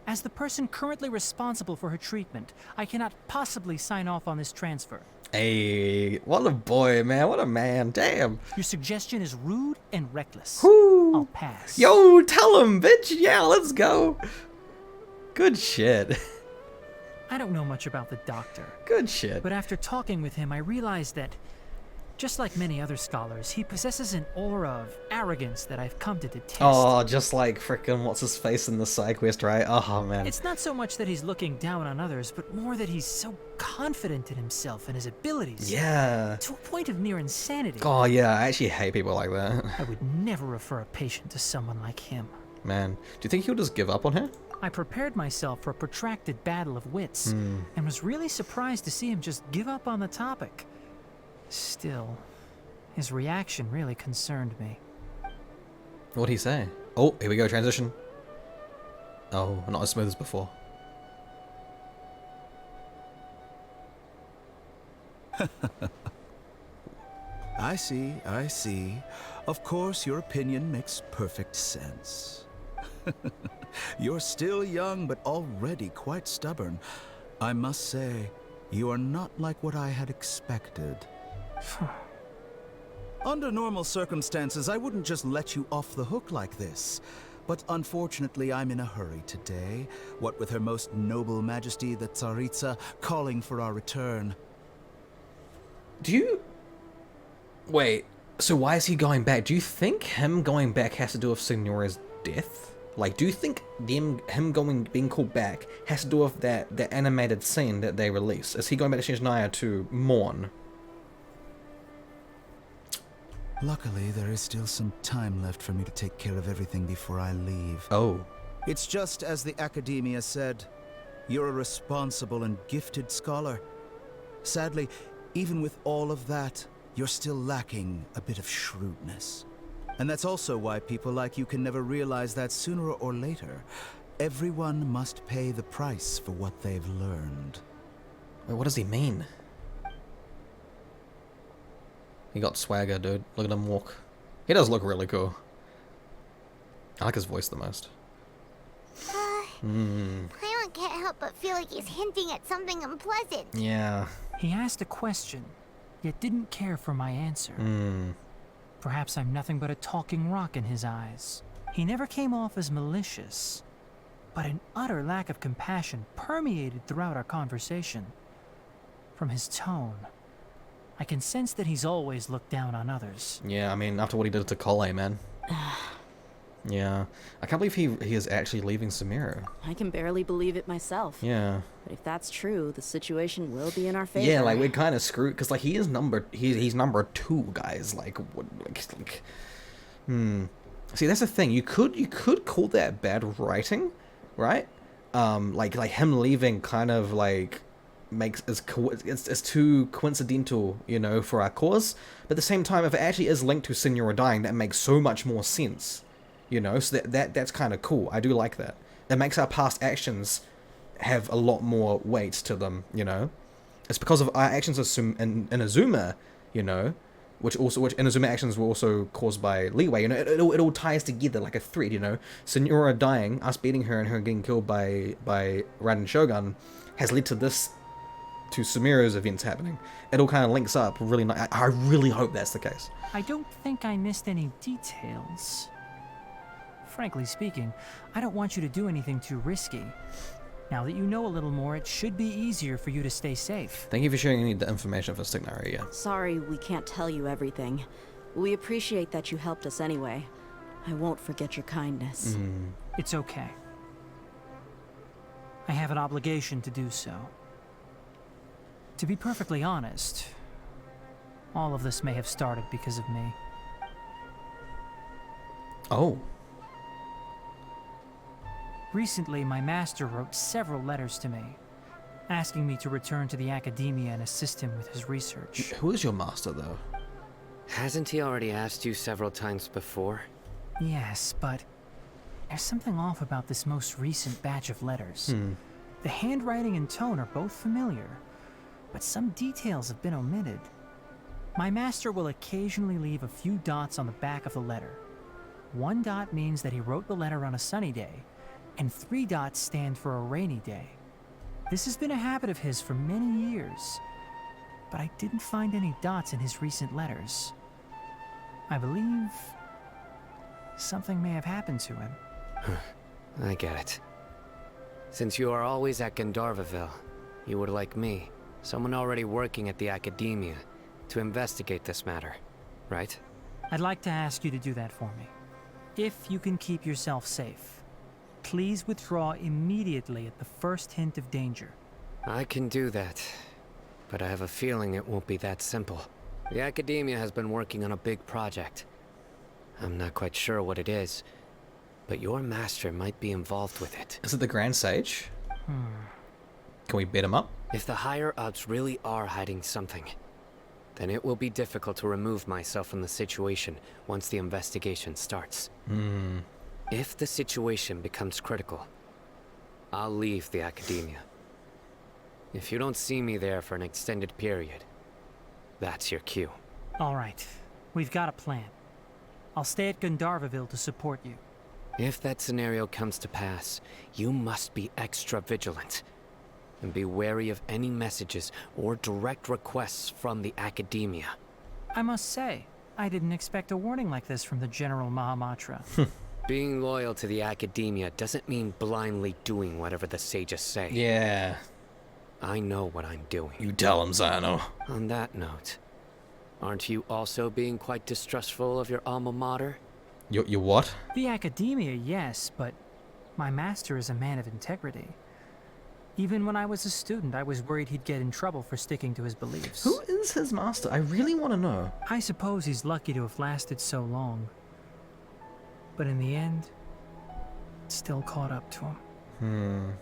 As the person currently responsible for her treatment, I cannot possibly sign off on this transfer. Hey, what a boy, man. What a man. Damn. Your suggestion is rude and reckless. Woo. I'll pass. Yo, tell him, bitch. Yeah, let's go. Good shit. I don't know much about the doctor. Good shit. But after talking with him, I realized that Just like many other scholars, he possesses an aura of arrogance that I've come to detest. Oh, just like frickin' what's his face in the side quest, right? Oh man. It's not so much that he's looking down on others, but more that he's so confident in himself and his abilities. Yeah. To a point of near insanity. Oh yeah, I actually hate people like that. I would never refer a patient to someone like him. Man, do you think he'll just give up on her? I prepared myself for a protracted battle of wits, and was really surprised to see him just give up on the topic. Still, his reaction really concerned me. What'd he say? Oh, here we go, transition. Oh, not as smooth as before. I see, I see. Of course, your opinion makes perfect sense. You're still young, but already quite stubborn. I must say, you are not like what I had expected. Under normal circumstances, I wouldn't just let you off the hook like this. But unfortunately, I'm in a hurry today, what with Her Most Noble Majesty the Tsaritsa calling for our return. Do you... Wait, so why is he going back? Do you think him going back has to do with Signora's death? Like, do you think him being called back has to do with that animated scene that they released? Is he going back to Tighnari to mourn? Luckily, there is still some time left for me to take care of everything before I leave. Oh. It's just as the Academia said. You're a responsible and gifted scholar. Sadly, even with all of that, you're still lacking a bit of shrewdness. And that's also why people like you can never realize that sooner or later, everyone must pay the price for what they've learned. Wait, what does he mean? He got swagger, dude. Look at him walk. He does look really cool. I like his voice the most. I can't help but feel like he's hinting at something unpleasant. Yeah. He asked a question, yet didn't care for my answer. Perhaps I'm nothing but a talking rock in his eyes. He never came off as malicious, but an utter lack of compassion permeated throughout our conversation. From his tone, I can sense that he's always looked down on others. Yeah, I mean, after what he did to Kole, man. Yeah. I can't believe he is actually leaving Sumeru. I can barely believe it myself. Yeah. But if that's true, the situation will be in our favor. Yeah, like, we're kind of screwed, because, like, he's number 2, guys. Like, See, that's the thing. You could call that bad writing, right? Like him leaving kind of, like, it's too coincidental, you know, for our cause. But at the same time, if it actually is linked to Signora dying, that makes so much more sense, you know. So that's kind of cool. I do like that. It makes our past actions have a lot more weight to them, you know. It's because of our actions in Inazuma, you know, which Inazuma actions were also caused by Leeway. You know, it all ties together like a thread, you know. Signora dying, us beating her, and her getting killed by Raiden Shogun has led to this. To Sumeru's events happening. It all kind of links up really nice. I really hope that's the case. I don't think I missed any details. Frankly speaking, I don't want you to do anything too risky. Now that you know a little more, it should be easier for you to stay safe. Thank you for sharing any of the information for Tighnari, yeah. Sorry we can't tell you everything. We appreciate that you helped us anyway. I won't forget your kindness. It's okay. I have an obligation to do so. To be perfectly honest, all of this may have started because of me. Oh. Recently, my master wrote several letters to me, asking me to return to the Academia and assist him with his research. Who is your master, though? Hasn't he already asked you several times before? Yes, but there's something off about this most recent batch of letters. The handwriting and tone are both familiar, but some details have been omitted. My master will occasionally leave a few dots on the back of the letter. 1 dot means that he wrote the letter on a sunny day, and 3 dots stand for a rainy day. This has been a habit of his for many years, but I didn't find any dots in his recent letters. I believe something may have happened to him. I get it. Since you are always at Gandharvaville, you would like me, someone already working at the Academia, to investigate this matter, right? I'd like to ask you to do that for me. If you can keep yourself safe, please withdraw immediately at the first hint of danger. I can do that, but I have a feeling it won't be that simple. The Academia has been working on a big project. I'm not quite sure what it is, but your master might be involved with it. Is it the Grand Sage? Can we beat him up? If the higher-ups really are hiding something, then it will be difficult to remove myself from the situation once the investigation starts. If the situation becomes critical, I'll leave the Academia. If you don't see me there for an extended period, that's your cue. All right, we've got a plan. I'll stay at Gandharvaville to support you. If that scenario comes to pass, you must be extra vigilant. And be wary of any messages or direct requests from the Academia. I must say, I didn't expect a warning like this from the General Mahamatra. Being loyal to the Academia doesn't mean blindly doing whatever the sages say. Yeah. I know what I'm doing. You tell him, Zano. On that note, aren't you also being quite distrustful of your alma mater? You what? The Academia, yes, but my master is a man of integrity. Even when I was a student, I was worried he'd get in trouble for sticking to his beliefs. Who is his master? I really want to know. I suppose he's lucky to have lasted so long. But in the end, it still caught up to him.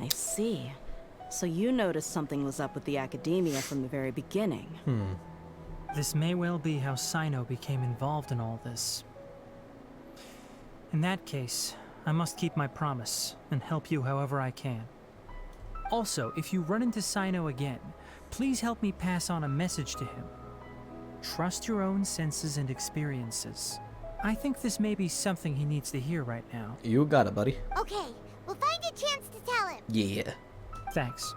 I see. So you noticed something was up with the Academia from the very beginning. This may well be how Sino became involved in all this. In that case, I must keep my promise and help you however I can. Also, if you run into Sino again, please help me pass on a message to him. Trust your own senses and experiences. I think this may be something he needs to hear right now. You got it, buddy. Okay, we'll find a chance to tell him. Yeah. Thanks.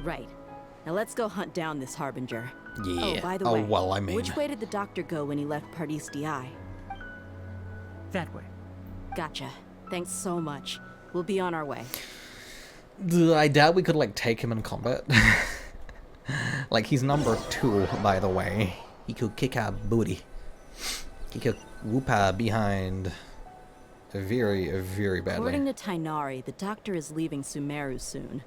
Right. Now let's go hunt down this Harbinger. Yeah. Oh, by the way, well, I mean. which way did the doctor go when he left Pardis Di? That way. Gotcha. Thanks so much. We'll be on our way. I doubt we could, like, take him in combat. Like, he's number 2, by the way. He could kick our booty. He could whoop our behind very, very badly. According to Tighnari, the doctor is leaving Sumeru soon.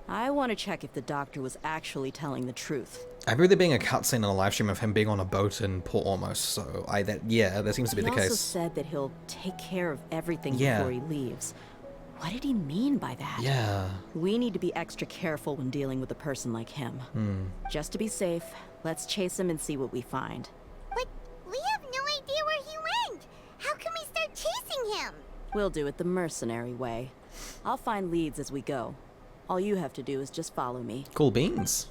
I want to check if the doctor was actually telling the truth. I remember there being a cutscene in a live stream of him being on a boat in Port Ormos, so that seems to be the case. He also said that he'll take care of everything Yeah. before he leaves. What did he mean by that? Yeah. We need to be extra careful when dealing with a person like him. Just to be safe, let's chase him and see what we find. But we have no idea where he went. How can we start chasing him? We'll do it the mercenary way. I'll find leads as we go. All you have to do is just follow me. Cool beans.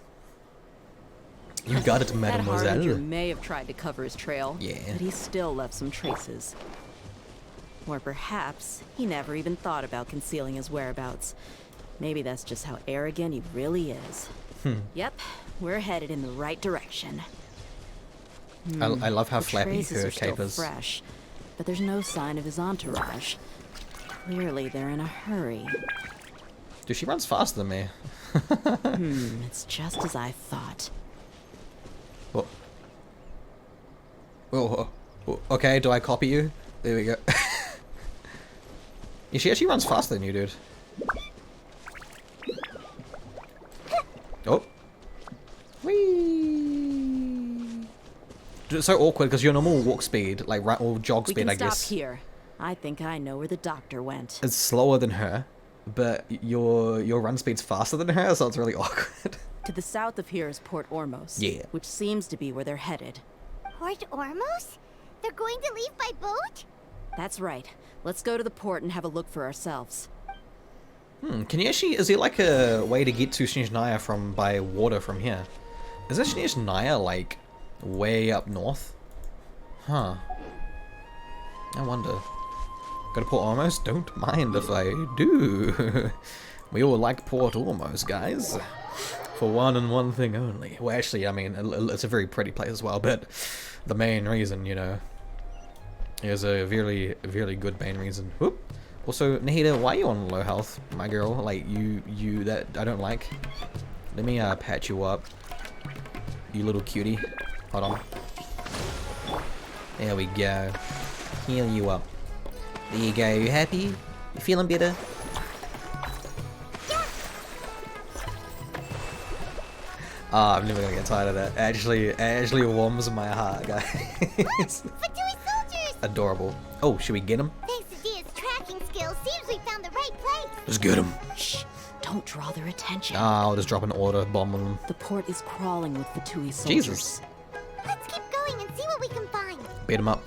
You got it, That Harbinger mademoiselle. may have tried to cover his trail, Yeah. but he still left some traces. Or perhaps he never even thought about concealing his whereabouts. Maybe that's just how arrogant he really is. Yep, we're headed in the right direction. I love how The flappy traces her are still cape is. fresh, but there's no sign of his entourage. Clearly, they're in a hurry. Dude, she runs faster than me. It's just as I thought. Whoa. Whoa. Okay, do I copy you? There we go. Yeah, she actually runs faster than you, dude. Oh. Whee! It's so awkward because your normal walk speed, like or jog We speed, can I stop guess, here. I think I know where the doctor went. is slower than her, but your run speed's faster than her, so it's really awkward. To the south of here is Port Ormos. Yeah. Which seems to be where they're headed. Port Ormos? They're going to leave by boat? That's right. Let's go to the port and have a look for ourselves. Can you actually, is there like a way to get to Tighnari from by water from here? Is Tighnari like way up north? Huh. I wonder. Go to Port Ormos? Don't mind if I do. We all like Port Ormos, guys. For one and one thing only. Well, actually, I mean, it's a very pretty place as well, but the main reason, you know, is a very, very good main reason. Whoop. Also, Nahida, why are you on low health, my girl? Like, you that I don't like. Let me patch you up. You little cutie. Hold on. There we go. Heal you up. There you go. You happy? You feeling better? Ah, I'm never gonna get tired of that. It actually warms my heart, guys. Adorable. Oh, should we get him? Thanks to Dia's tracking skills, seems we found the right place. Let's get him. Shh! Don't draw their attention. Ah, I'll just drop an order bomb on them. The port is crawling with Fatui soldiers. Jesus. Let's keep going and see what we can find. Beat him up.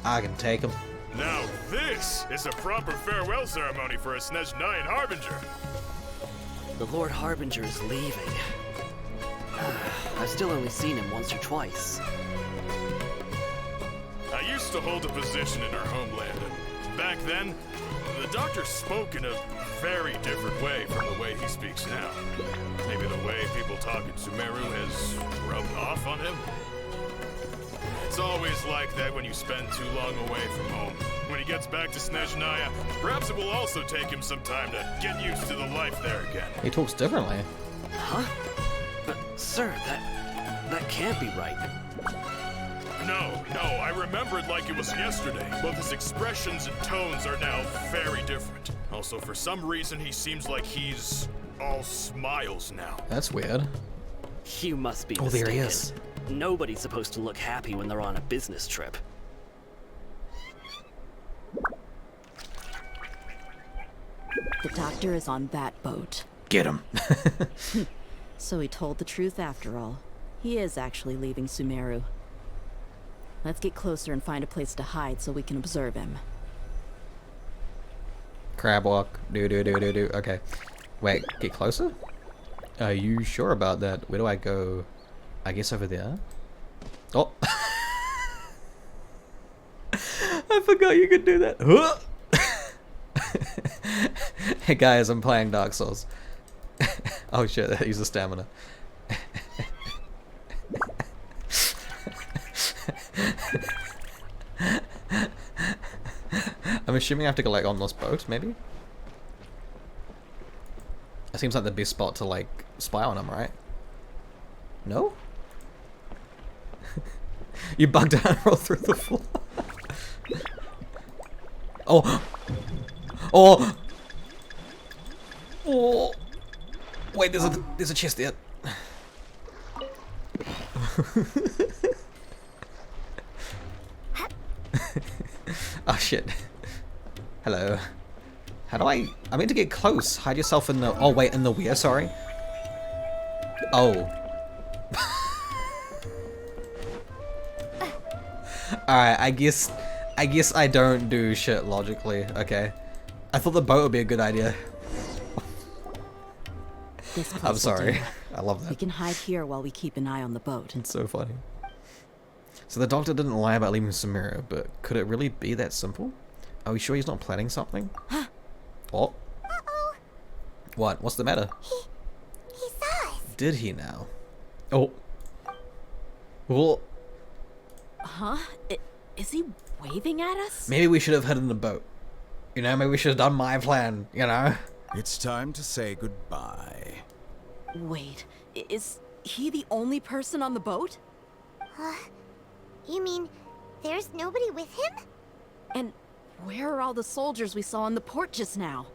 I can take him. Now this is a proper farewell ceremony for a Tighnari Harbinger. The Lord Harbinger is leaving. I've still only seen him once or twice. I used to hold a position in our homeland, and back then, the doctor spoke in a very different way from the way he speaks now. Maybe the way people talk in Sumeru has rubbed off on him. It's always like that when you spend too long away from home. When he gets back to Tighnari, perhaps it will also take him some time to get used to the life there again. He talks differently. Huh? Sir, that can't be right. No, I remember it like it was yesterday. Both his expressions and tones are now very different. Also, for some reason, he seems like he's all smiles now. That's weird. You must be mistaken. There he is. Nobody's supposed to look happy when they're on a business trip. The doctor is on that boat. Get him. So he told the truth after all. He is actually leaving Sumeru. Let's get closer and find a place to hide so we can observe him. Crab walk. Do. Okay. Wait, get closer? Are you sure about that? Where do I go? I guess over there. Oh. I forgot you could do that. Hey guys, I'm playing Dark Souls. Oh shit, that uses stamina. I'm assuming I have to go like on this boat, maybe? It seems like the best spot to like spy on him, right? No? You bugged out and rolled through the floor. Oh! Oh! Oh! Wait, there's a chest there. Oh shit. Hello. How do I meant to get close. Hide yourself in the... Oh wait, in the weir, sorry. Oh. Alright, I guess I don't do shit logically. Okay. I thought the boat would be a good idea. I'm sorry. I love that. We can hide here while we keep an eye on the boat. It's so funny. So the doctor didn't lie about leaving Sumeru, but could it really be that simple? Are we sure he's not planning something? Oh. Uh-oh. What? What's the matter? He saw us. Did he now? Oh. Oh. Huh? Is he waving at us? Maybe we should have hidden the boat. You know, maybe we should have done my plan, you know? It's time to say goodbye. Wait, is he the only person on the boat? You mean there's nobody with him? And where are all the soldiers we saw in the port just now?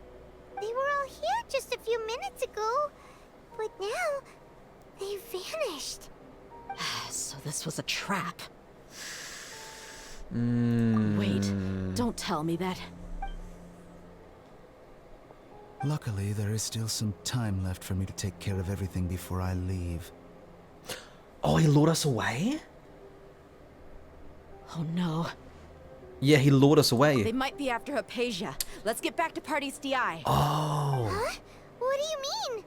They were all here just a few minutes ago, but now they vanished. So this was a trap. Wait, don't tell me that. Luckily, there is still some time left for me to take care of everything before I leave. Oh, he lured us away? Oh no. Yeah, he lured us away. They might be after Hypatia. Let's get back to Party's DI. Oh. Huh? What do you mean?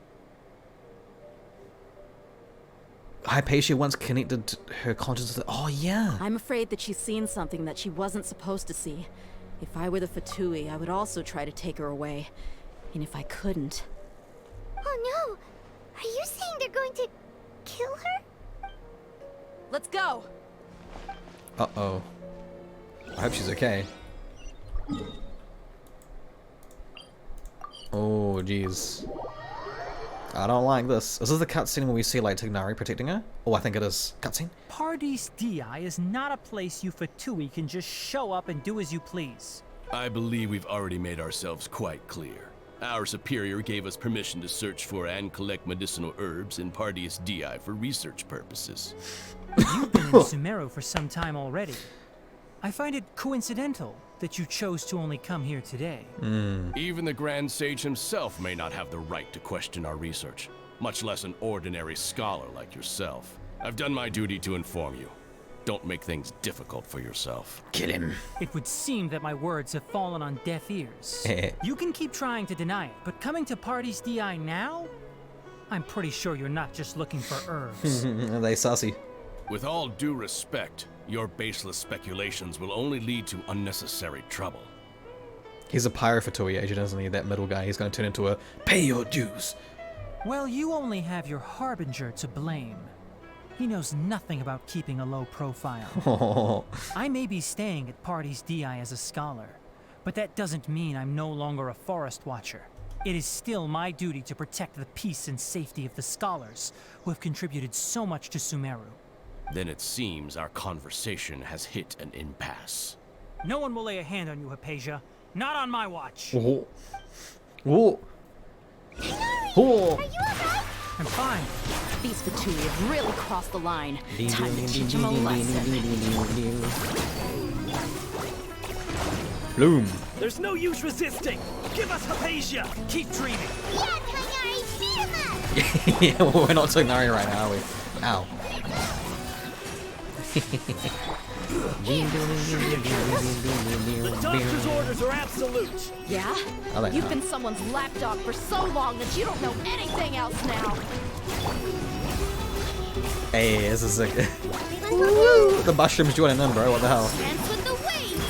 Hypatia once connected her consciousness. Oh, yeah. I'm afraid that she's seen something that she wasn't supposed to see. If I were the Fatui, I would also try to take her away. And if I couldn't... Oh no! Are you saying they're going to kill her? Let's go! Uh-oh. I hope she's okay. Oh, jeez. I don't like this. Is this the cutscene where we see, like, Tighnari protecting her? Oh, I think it is. Cutscene? Paradis Di is not a place you Fatui can just show up and do as you please. I believe we've already made ourselves quite clear. Our superior gave us permission to search for and collect medicinal herbs in Paradis Di for research purposes. You've been in Sumeru for some time already. I find it coincidental that you chose to only come here today. Even the Grand Sage himself may not have the right to question our research, much less an ordinary scholar like yourself. I've done my duty to inform you. Don't make things difficult for yourself. Kill him. It would seem that my words have fallen on deaf ears. You can keep trying to deny it, but coming to Paradis Di now? I'm pretty sure you're not just looking for herbs. Are they sassy? With all due respect, your baseless speculations will only lead to unnecessary trouble. He's a Pyrofatui agent, isn't he? That middle guy. He's going to turn into a pay your dues. Well, you only have your Harbinger to blame. He knows nothing about keeping a low profile. I may be staying at Paradis Di as a scholar, but that doesn't mean I'm no longer a forest watcher. It is still my duty to protect the peace and safety of the scholars who have contributed so much to Sumeru. Then it seems our conversation has hit an impasse. No one will lay a hand on you, Hypatia. Not on my watch. Oh. Oh. Oh. Are you alright? I'm fine. These Fatui have really crossed the line. Time to teach them a lesson. Bloom. There's no use resisting. Give us Hypatia. Keep dreaming. Yeah, Tighnari, beat him up! Yeah, well, we're not Tighnari right now, are we? Ow. The doctor's orders are absolute. Yeah? You've been someone's lapdog for so long that you don't know anything else now. Hey, this is like... Woo! The mushrooms joining in, bro. What the hell? Dance with the waves!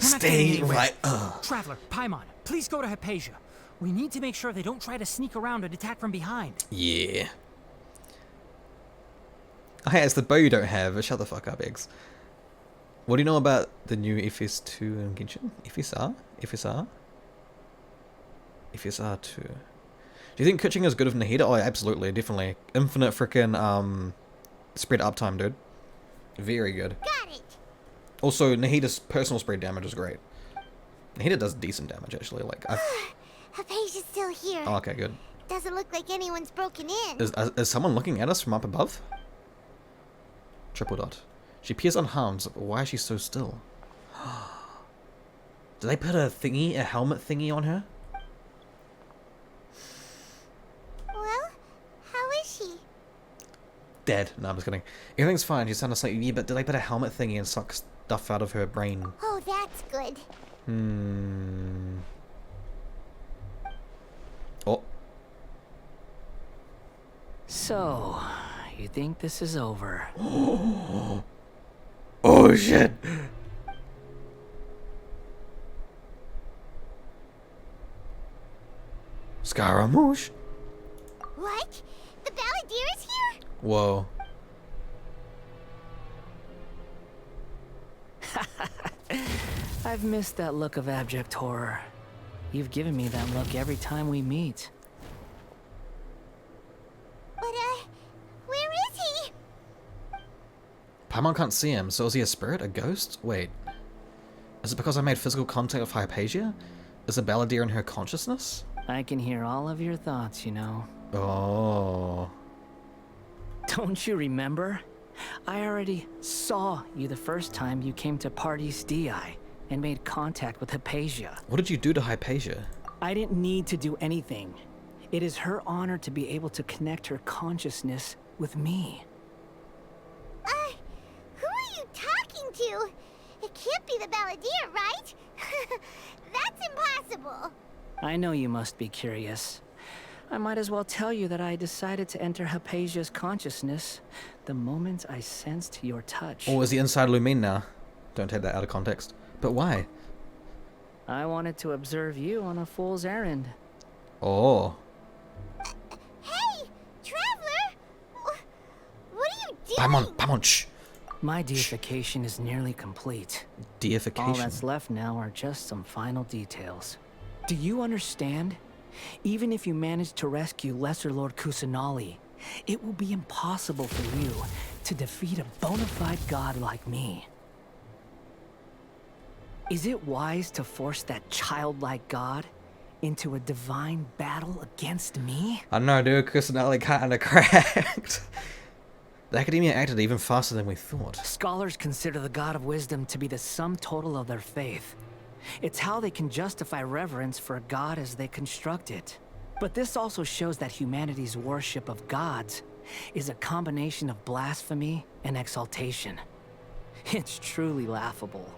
Stay right Traveler, Paimon, please go to Hypatia. We need to make sure they don't try to sneak around and attack from behind. Yeah. Oh, hey, it's the bow you don't have. Shut the fuck up, Eggs. What do you know about the new FS2 in Genshin? FSR? FSR? FSR 2. Do you think Kuching is good with Nahida? Oh, absolutely, definitely. Infinite frickin' spread uptime, dude. Very good. Got it! Also, Nahida's personal spread damage is great. Nahida does decent damage, actually. Like, Hypatia's still here. Oh, okay, good. Doesn't look like anyone's broken in. Is someone looking at us from up above? Triple dot. She appears unharmed, but why is she so still? Did they put a helmet thingy on her? Well, how is she? Dead. No, I'm just kidding. Everything's fine. She sounded like, yeah, but did they put a helmet thingy and suck stuff out of her brain? Oh, that's good. Oh. So, you think this is over? Oh shit! Scaramouche? What? The Balladeer is here? Whoa. I've missed that look of abject horror. You've given me that look every time we meet. But, where is he? Paimon can't see him, so is he a spirit? A ghost? Wait. Is it because I made physical contact with Hypatia? Is the Balladeer in her consciousness? I can hear all of your thoughts, you know. Oh. Don't you remember? I already saw you the first time you came to Paradis Di and made contact with Hypatia. What did you do to Hypatia? I didn't need to do anything. It is her honor to be able to connect her consciousness with me. Who are you talking to? It can't be the Balladeer, right? That's impossible. I know you must be curious. I might as well tell you that I decided to enter Hypatia's consciousness the moment I sensed your touch. Or is he inside Lumine now? Don't take that out of context. But why? I wanted to observe you on a fool's errand. Oh. Hey, Traveler! What are you doing? Paimon, shh. My deification is nearly complete. Deification? All that's left now are just some final details. Do you understand? Even if you manage to rescue Lesser Lord Kusanali, it will be impossible for you to defeat a bona fide god like me. Is it wise to force that childlike god into a divine battle against me? I don't know, dude. Kusanali kinda cracked. The Academia acted even faster than we thought. Scholars consider the God of Wisdom to be the sum total of their faith. It's how they can justify reverence for a god as they construct it. But this also shows that humanity's worship of gods is a combination of blasphemy and exaltation. It's truly laughable.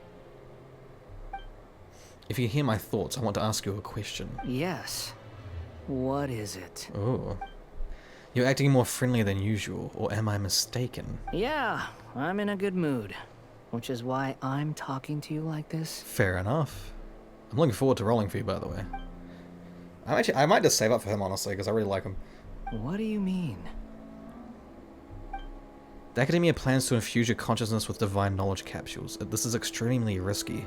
If you hear my thoughts, I want to ask you a question. Yes. What is it? Oh. You're acting more friendly than usual, or am I mistaken? Yeah, I'm in a good mood. Which is why I'm talking to you like this. Fair enough. I'm looking forward to rolling for you, by the way. I might just save up for him, honestly, because I really like him. What do you mean? The Academia plans to infuse your consciousness with divine knowledge capsules. This is extremely risky.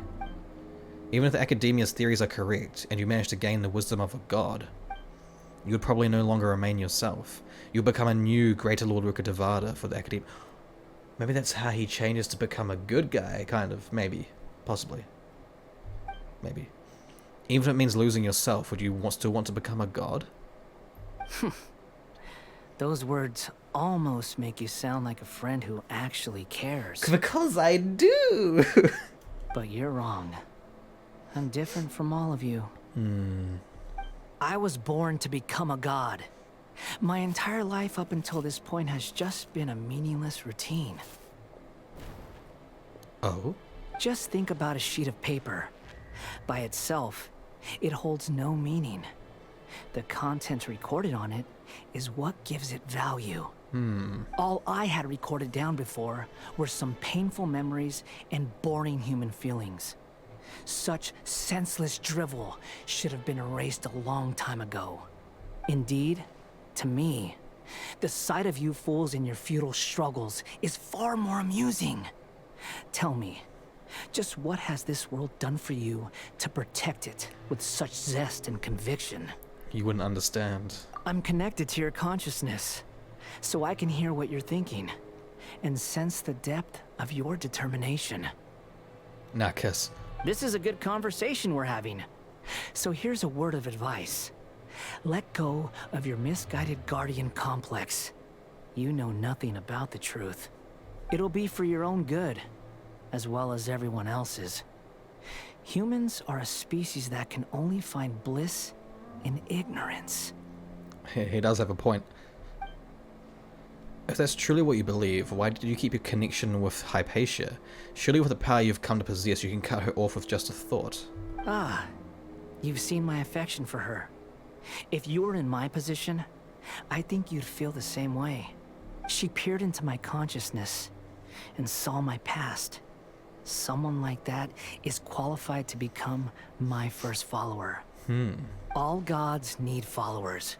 Even if the Academia's theories are correct, and you manage to gain the wisdom of a god, you would probably no longer remain yourself. You'll become a new Greater Lord Rukkhadevata for the Academia. Maybe that's how he changes to become a good guy, kind of. Maybe. Possibly. Maybe. Even if it means losing yourself, would you still want to become a god? Those words almost make you sound like a friend who actually cares. Because I do! But you're wrong. I'm different from all of you. I was born to become a god. My entire life up until this point has just been a meaningless routine. Oh? Just think about a sheet of paper. By itself, it holds no meaning. The content recorded on it is what gives it value. All I had recorded down before were some painful memories and boring human feelings. Such senseless drivel should have been erased a long time ago. Indeed, to me, the sight of you fools in your futile struggles is far more amusing. Tell me, just what has this world done for you to protect it with such zest and conviction? You wouldn't understand. I'm connected to your consciousness, so I can hear what you're thinking, and sense the depth of your determination. Nah, Kiss. This is a good conversation we're having. So here's a word of advice. Let go of your misguided guardian complex. You know nothing about the truth. It'll be for your own good, as well as everyone else's. Humans are a species that can only find bliss in ignorance. He does have a point. If that's truly what you believe, why did you keep your connection with Hypatia? Surely with the power you've come to possess, you can cut her off with just a thought. Ah, you've seen my affection for her. If you were in my position, I think you'd feel the same way. She peered into my consciousness and saw my past. Someone like that is qualified to become my first follower. All gods need followers.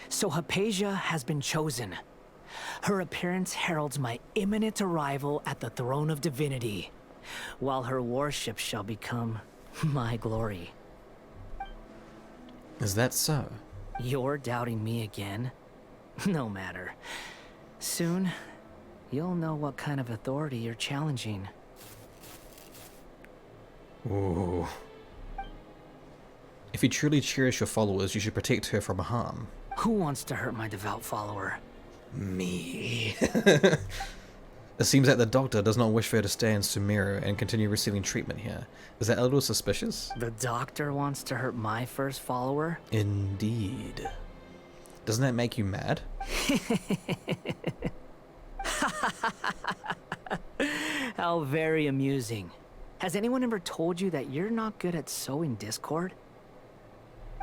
So Hypatia has been chosen. Her appearance heralds my imminent arrival at the throne of divinity, while her worship shall become my glory. Is that so? You're doubting me again? No matter. Soon, you'll know what kind of authority you're challenging. Ooh. If you truly cherish your followers, you should protect her from harm. Who wants to hurt my devout follower? Me. It seems that the doctor does not wish for her to stay in Sumeru and continue receiving treatment here. Is that a little suspicious? The doctor wants to hurt my first follower? Indeed. Doesn't that make you mad? How very amusing. Has anyone ever told you that you're not good at sowing discord?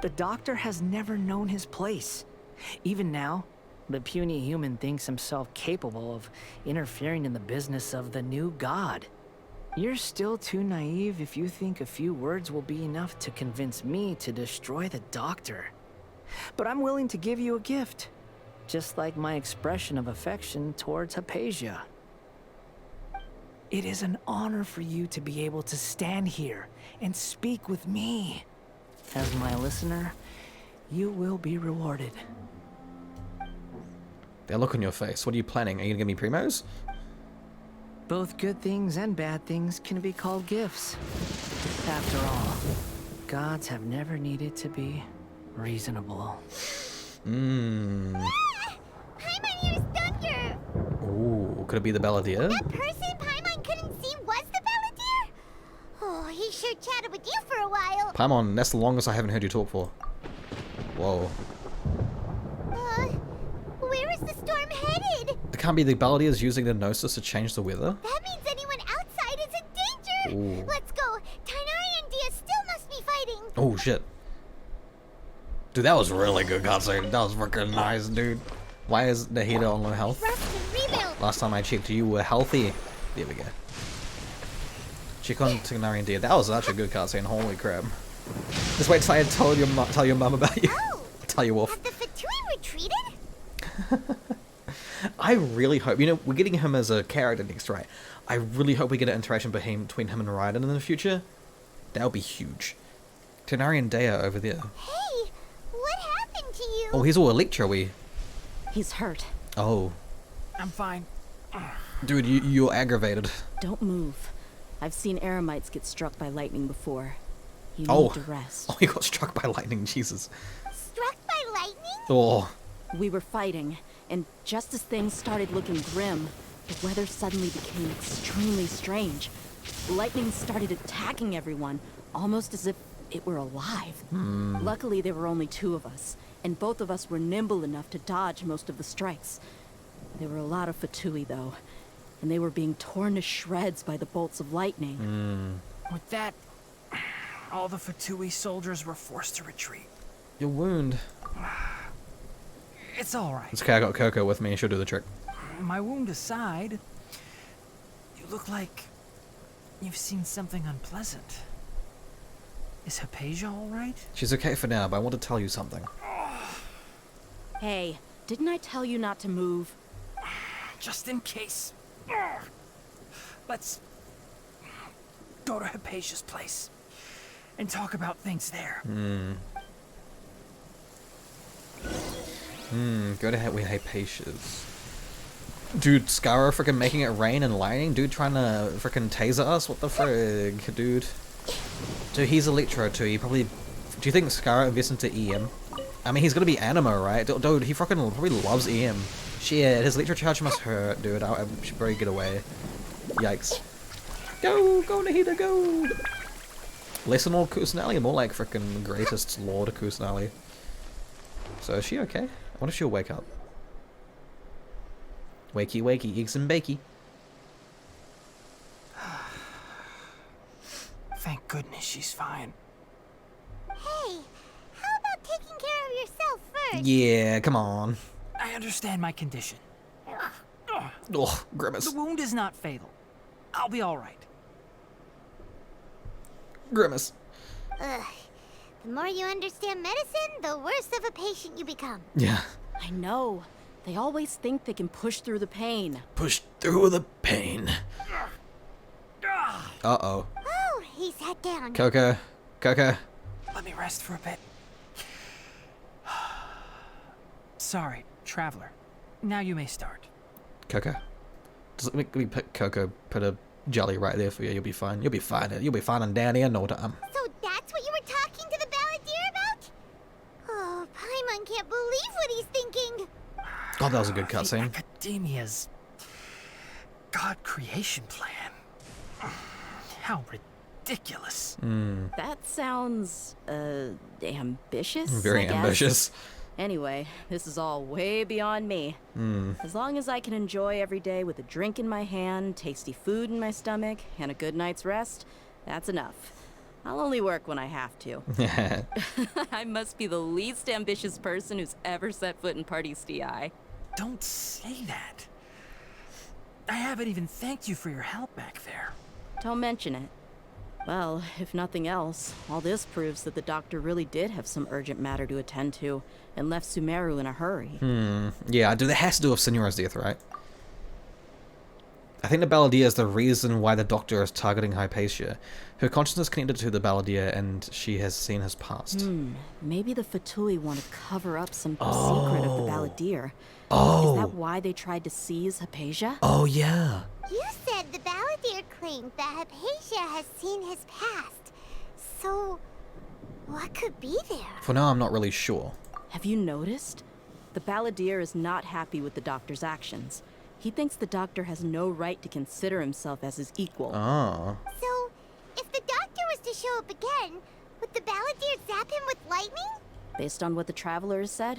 The doctor has never known his place. Even now, the puny human thinks himself capable of interfering in the business of the new god. You're still too naive if you think a few words will be enough to convince me to destroy the doctor. But I'm willing to give you a gift, just like my expression of affection towards Hypatia. It is an honor for you to be able to stand here and speak with me. As my listener, you will be rewarded. That look on your face. What are you planning? Are you gonna give me primos? Both good things and bad things can be called gifts. After all, gods have never needed to be reasonable. Paimon here's Thunder! Ooh, could it be the Balladeer? That person Paimon couldn't see was the Balladeer? Oh, he sure chatted with you for a while. Paimon, that's the longest I haven't heard you talk for. Whoa. Where is the storm headed? It can't be the Balladeer's using the Gnosis to change the weather? That means anyone outside is in danger! Ooh. Let's go! Tighnari and Dia still must be fighting! Oh shit. Dude, that was really good cutscene. That was freaking nice, dude. Why is the heater on low health? Last time I checked, you were healthy. There we go. Check on Tighnari and Dia. That was such a good cutscene. Holy crap. Just wait till I tell your mum about you. Tell you off. Have the Fatui retreated? I really hope, you know, we're getting him as a character next, right? I really hope we get an interaction between him and Raiden in the future. That would be huge. Tighnari and Dia over there. Hey, what happened to you? Oh, he's all Electro-y. He's hurt. Oh. I'm fine. Dude, you're aggravated. Don't move. I've seen Eremites get struck by lightning before. You Oh. need to rest. Oh, he got struck by lightning, Jesus. Struck by lightning? Oh. We were fighting, and just as things started looking grim, the weather suddenly became extremely strange. Lightning started attacking everyone, almost as if it were alive. Luckily, there were only 2 of us, and both of us were nimble enough to dodge most of the strikes. There were a lot of Fatui, though, and they were being torn to shreds by the bolts of lightning. With that, all the Fatui soldiers were forced to retreat. Your wound. It's all right. It's okay, I got Coco with me. She'll do the trick. My wound aside, you look like you've seen something unpleasant. Is Hypatia all right? She's okay for now, but I want to tell you something. Hey, didn't I tell you not to move? Just in case. Let's go to Hypatia's place and talk about things there. Go to Hypatia's. Dude, Skara freaking making it rain and lightning? Dude trying to freaking taser us? What the frig, dude? Dude, he's Electro too. He probably... Do you think Skara invests into EM? I mean, he's gonna be Animo, right? Dude, he freaking probably loves EM. Shit, his Electro charge must hurt, dude. I should probably get away. Yikes. Go! Go, Nahida, go! Less than Lord Kusanali, more like freaking greatest Lord Kusanali. So is she okay? I wonder if she'll wake up. Wakey, wakey, eggs and bakey. Thank goodness she's fine. Hey, how about taking care of yourself first? Yeah, come on. I understand my condition. Oh, grimace. The wound is not fatal. I'll be all right. Grimace. Ugh. The more you understand medicine, the worse of a patient you become. Yeah. I know. They always think they can push through the pain. Push through the pain. Uh-oh. Oh, he sat down. Coco. Coco. Let me rest for a bit. Sorry, traveler. Now you may start. Coco. Just let me put Coco, put a jelly right there for you. You'll be fine. You'll be fine. You'll be fine and down here in no time. So that's what you were talking to the Balladeer about? Oh, Paimon can't believe what he's thinking. Oh, that was a good cutscene. Academia's God creation plan. How ridiculous. That sounds, ambitious? Very I guess. ambitious. Anyway, this is all way beyond me. As long as I can enjoy every day with a drink in my hand, tasty food in my stomach, and a good night's rest, that's enough. I'll only work when I have to. I must be the least ambitious person who's ever set foot in Party STI. Don't say that. I haven't even thanked you for your help back there. Don't mention it. Well, if nothing else, all this proves that the doctor really did have some urgent matter to attend to, and left Sumeru in a hurry. Yeah, there has to do with Senor's death, right? I think the Balladeer is the reason why the Doctor is targeting Hypatia. Her consciousness is connected to the Balladeer, and she has seen his past. Maybe the Fatui want to cover up some secret of the Balladeer. Oh. Is that why they tried to seize Hypatia? Oh, yeah. You said the Balladeer claimed that Hypatia has seen his past. So, what could be there? For now, I'm not really sure. Have you noticed? The Balladeer is not happy with the Doctor's actions. He thinks the Doctor has no right to consider himself as his equal. Oh. So, if the Doctor was to show up again, would the Balladeer zap him with lightning? Based on what the Traveler has said,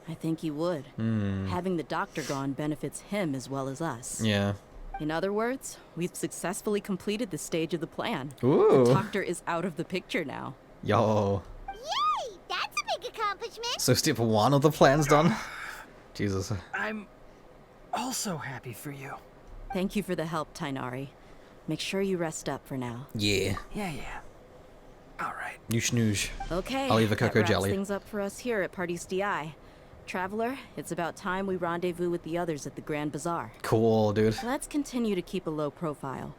I think he would. Having the Doctor gone benefits him as well as us. Yeah. In other words, we've successfully completed this stage of the plan. Ooh. The Doctor is out of the picture now. Yo. Yay! That's a big accomplishment! So step 1 of the plan's done? Jesus. I'm also happy for you. Thank you for the help, Tighnari. Make sure you rest up for now. Yeah. Yeah. All right. You snooze. Okay. I'll eat the that cocoa wraps jelly. things up for us here at Party's DI. Traveler, it's about time we rendezvous with the others at the Grand Bazaar. Cool, dude. Let's continue to keep a low profile.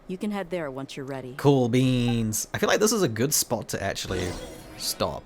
You can head there once you're ready. Cool beans. I feel like this is a good spot to actually stop.